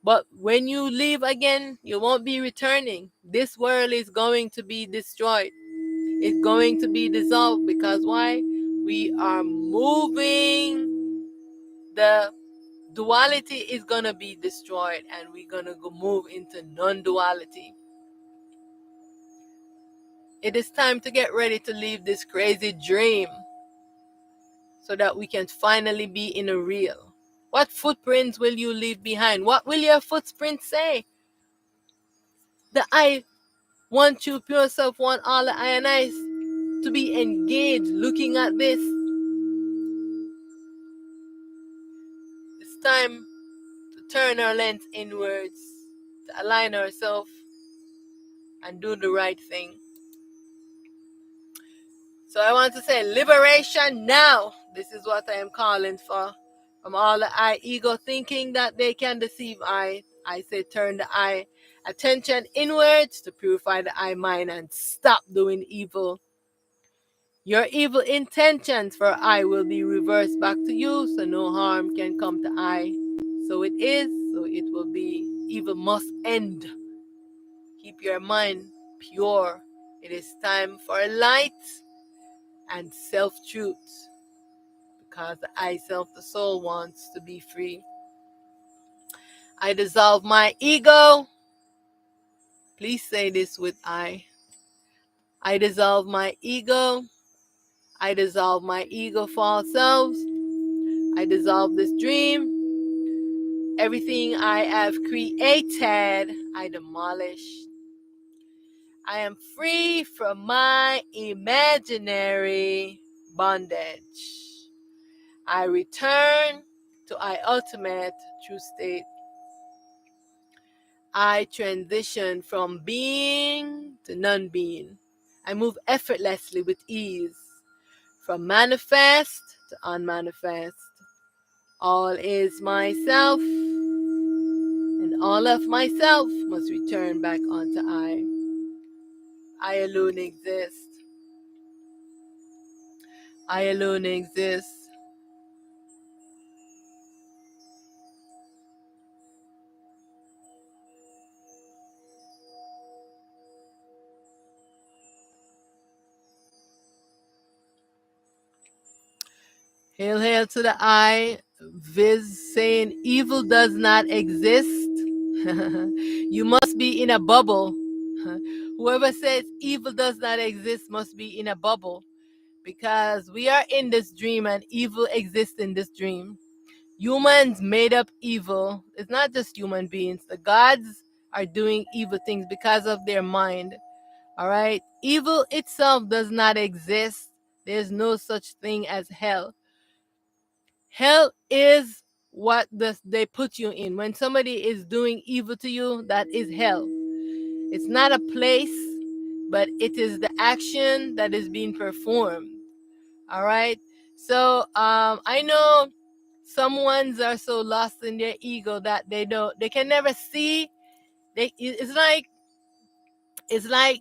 But when you leave again, you won't be returning. This world is going to be destroyed. It's going to be dissolved because why? We are moving. The duality is going to be destroyed and we're going to move into non-duality. It is time to get ready to leave this crazy dream so that we can finally be in a real. What footprints will you leave behind? What will your footprints say? The I want you, pure self, want all the I and I's to be engaged looking at this. It's time to turn our lens inwards, to align ourselves and do the right thing. So I want to say liberation now. This is what I am calling for. From all the I ego thinking that they can deceive I say turn the I attention inwards to purify the I mind and stop doing evil. Your evil intentions for I will be reversed back to you, so no harm can come to I. So it is, so it will be. Evil must end. Keep your mind pure. It is time for light and self-truth. Because the I self, the soul, wants to be free. I dissolve my ego. Please say this with I. I dissolve my ego. I dissolve my ego for all selves. I dissolve this dream. Everything I have created, I demolish. I am free from my imaginary bondage. I return to my ultimate true state. I transition from being to non-being. I move effortlessly with ease, from manifest to unmanifest. All is myself, and all of myself must return back onto I. I alone exist. I alone exist. Hail, hail to the I. Viz saying evil does not exist. You must be in a bubble. Whoever says evil does not exist must be in a bubble, because we are in this dream and evil exists in this dream. Humans made up evil. It's not just human beings. The gods are doing evil things because of their mind. All right? Evil itself does not exist. There's no such thing as hell. Hell is what they put you in. When somebody is doing evil to you, that is hell. It's not a place, but it is the action that is being performed. All right? So I know some ones are so lost in their ego that they can never see. It's like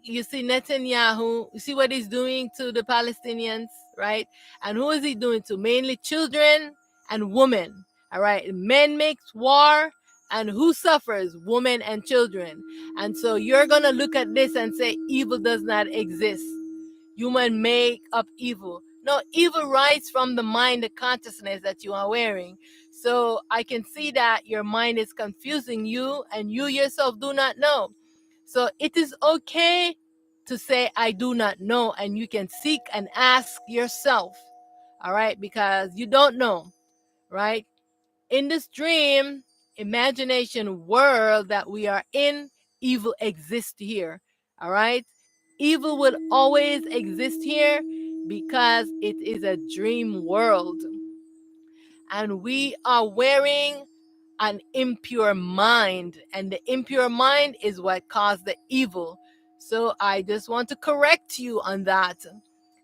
you see Netanyahu, you see what he's doing to the Palestinians, right? And who is he doing to? Mainly children and women, all right? Men makes war, and who suffers? Women and children. And so you're going to look at this and say evil does not exist. Human make up evil. No, evil rises from the mind, the consciousness that you are wearing. So I can see that your mind is confusing you and you yourself do not know. So it is okay to say, I do not know, and you can seek and ask yourself, all right, because you don't know, right? In this dream, imagination world that we are in, evil exists here, all right? Evil will always exist here because it is a dream world. And we are wearing an impure mind, and the impure mind is what caused the evil. So I just want to correct you on that.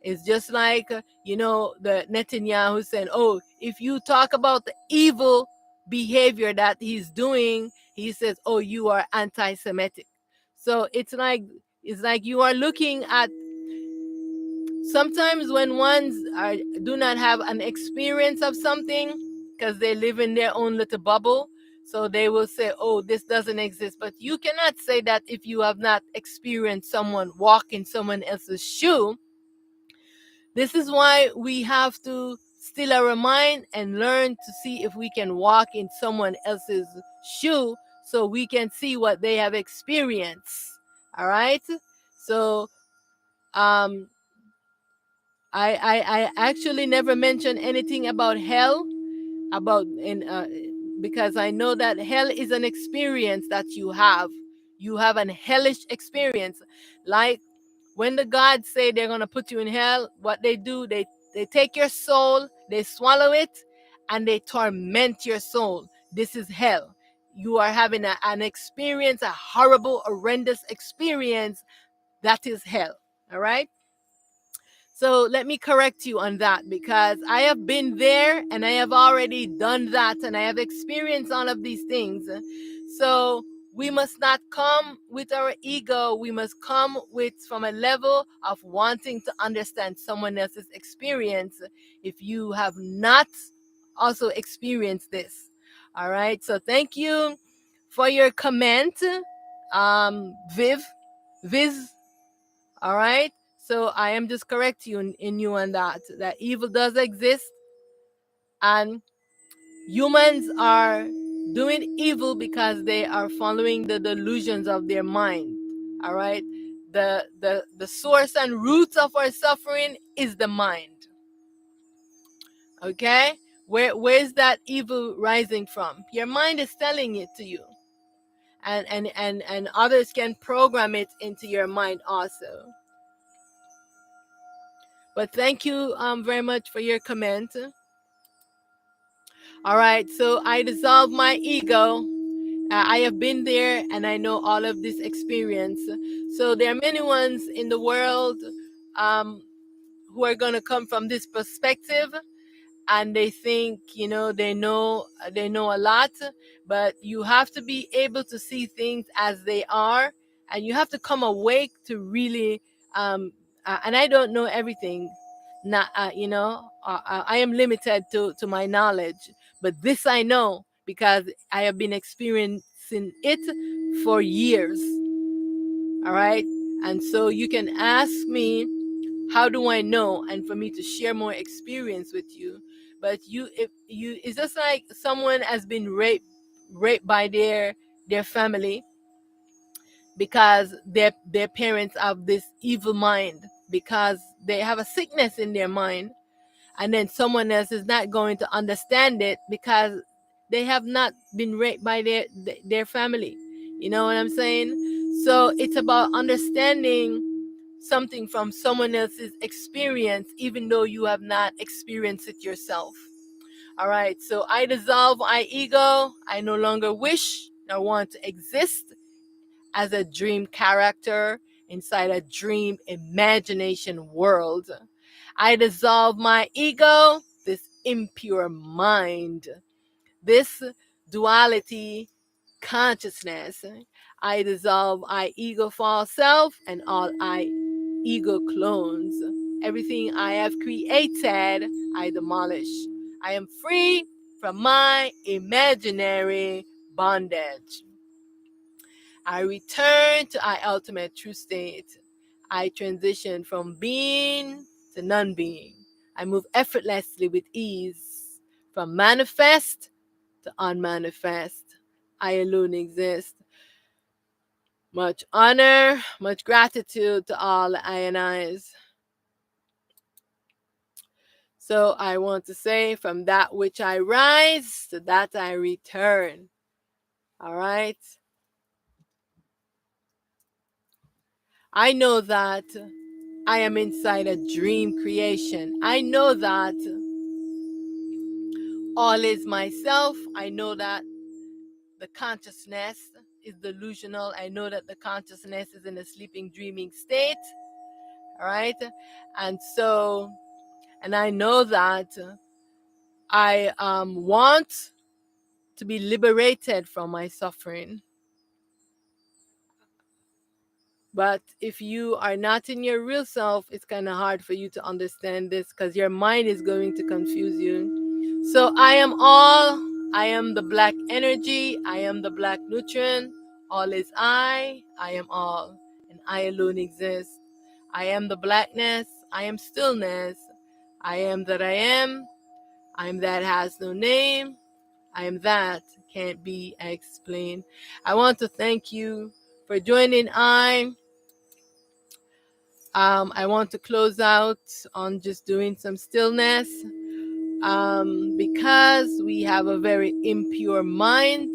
It's just like, the Netanyahu saying, oh, if you talk about the evil behavior that he's doing, he says, oh, you are anti-Semitic. So it's like you are looking at sometimes when ones do not have an experience of something because they live in their own little bubble, so they will say, oh, this doesn't exist. But you cannot say that if you have not experienced someone walk in someone else's shoe. This is why we have to still our mind and learn to see if we can walk in someone else's shoe so we can see what they have experienced. All right. So um I actually never mentioned anything about hell, about in because I know that hell is an experience that you have. You have an hellish experience. Like when the gods say they're gonna put you in hell, what they do, they take your soul, they swallow it, and they torment your soul. This is hell. You are having an experience, a horrible, horrendous experience. That is hell. All right. So let me correct you on that, because I have been there and I have already done that and I have experienced all of these things. So we must not come with our ego. We must come with from a level of wanting to understand someone else's experience if you have not also experienced this. All right. So thank you for your comment, Viv, Viz. All right. So I am just correct you in you on that evil does exist, and humans are doing evil because they are following the delusions of their mind. All right. The source and roots of our suffering is the mind. Okay. Where's that evil rising from? Your mind is telling it to you. And others can program it into your mind also. But thank you very much for your comment. All right, so I dissolve my ego. I have been there and I know all of this experience. So there are many ones in the world who are going to come from this perspective, and they think they know a lot, but you have to be able to see things as they are, and you have to come awake to really and I don't know everything. Not I am limited to my knowledge, but this I know because I have been experiencing it for years. All right, and so you can ask me, how do I know, and for me to share more experience with you. But if you it's just like someone has been raped by their family, because their parents have this evil mind, because they have a sickness in their mind, and then someone else is not going to understand it because they have not been raped by their family. You know what I'm saying? So it's about understanding something from someone else's experience, even though you have not experienced it yourself. All right, so I dissolve my ego. I no longer wish nor want to exist as a dream character inside a dream imagination world. I dissolve my ego, this impure mind, this duality consciousness. I dissolve I ego for all self and all I ego clones. Everything I have created, I demolish. I am free from my imaginary bondage. I return to my ultimate true state. I transition from being to non-being. I move effortlessly with ease from manifest to unmanifest. I alone exist. Much honor, much gratitude to all the INIs. So I want to say, from that which I rise, to that I return. All right? I know that I am inside a dream creation. I know that all is myself. I know that the consciousness is delusional. I know that the consciousness is in a sleeping, dreaming state. All right? And so, and I know that I want to be liberated from my suffering. But if you are not in your real self, it's kind of hard for you to understand this because your mind is going to confuse you. So I am all. I am the black energy. I am the black nutrient. All is I. I am all. And I alone exist. I am the blackness. I am stillness. I am that I am. I am that has no name. I am that can't be explained. I want to thank you for joining. I want to close out on just doing some stillness because we have a very impure mind.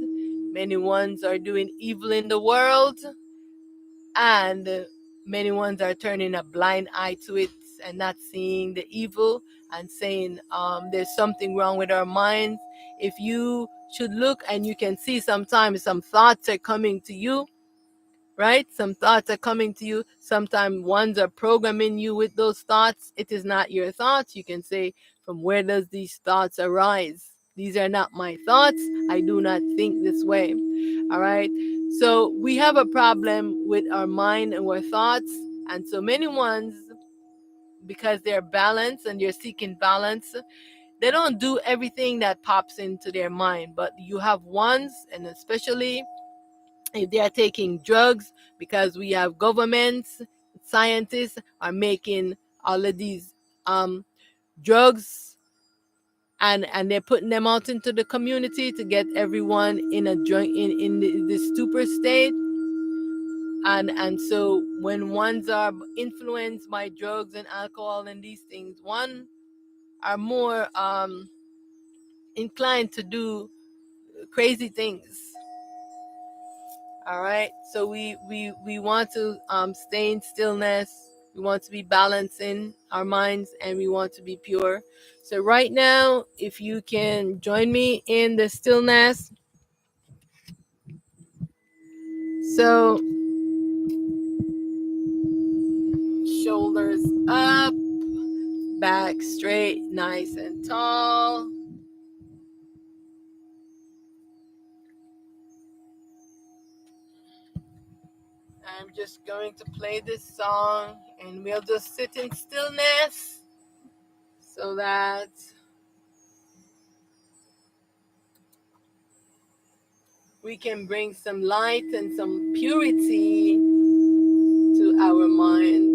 Many ones are doing evil in the world, and many ones are turning a blind eye to it and not seeing the evil and saying there's something wrong with our minds. If you should look and you can see sometimes some thoughts are coming to you, right? Some thoughts are coming to you. Sometimes ones are programming you with those thoughts. It is not your thoughts. You can say, from where does these thoughts arise? These are not my thoughts. I do not think this way. All right. So we have a problem with our mind and our thoughts. And so many ones, because they're balanced and they're seeking balance, they don't do everything that pops into their mind. But you have ones, and especially if they are taking drugs, because we have governments, scientists are making all of these drugs, and they're putting them out into the community to get everyone in a drunk in the stupor state. And so when ones are influenced by drugs and alcohol and these things, one are more inclined to do crazy things. All right. So we want to stay in stillness. We want to be balancing our minds, and we want to be pure. So right now, if you can join me in the stillness. So shoulders up, back straight, nice and tall. I'm just going to play this song, and we'll just sit in stillness so that we can bring some light and some purity to our mind.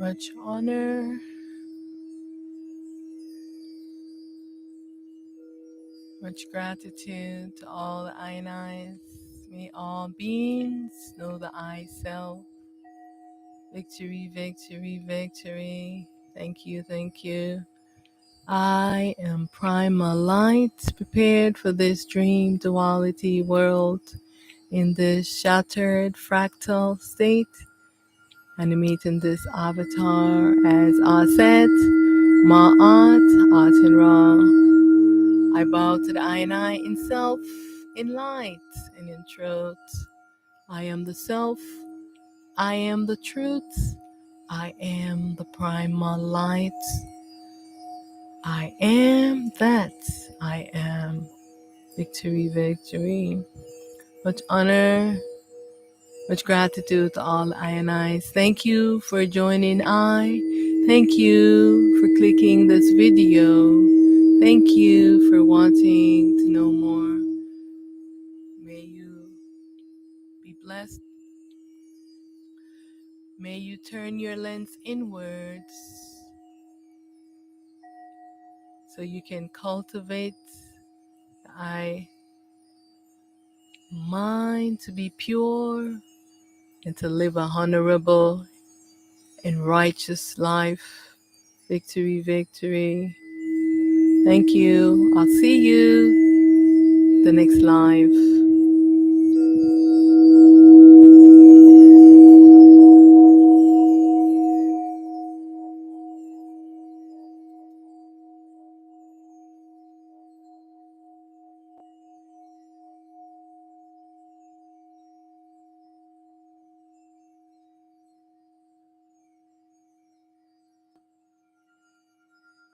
Much honor, much gratitude to all the I and I's. May all beings know the I self. Victory, victory, victory. Thank you, thank you. I am primal light, prepared for this dream duality world in this shattered fractal state, animating this avatar as Auset Aten Ra. I bow to the I and I in self, in light, and in truth. I am the self. I am the truth. I am the primal light. I am that. I am. Victory, victory. Much honor, much gratitude to all I and I's. Thank you for joining I. Thank you for clicking this video. Thank you for wanting to know more. May you be blessed. May you turn your lens inwards so you can cultivate the I mind to be pure and to live a honorable and righteous life. Victory, victory. Thank you. I'll see you the next live.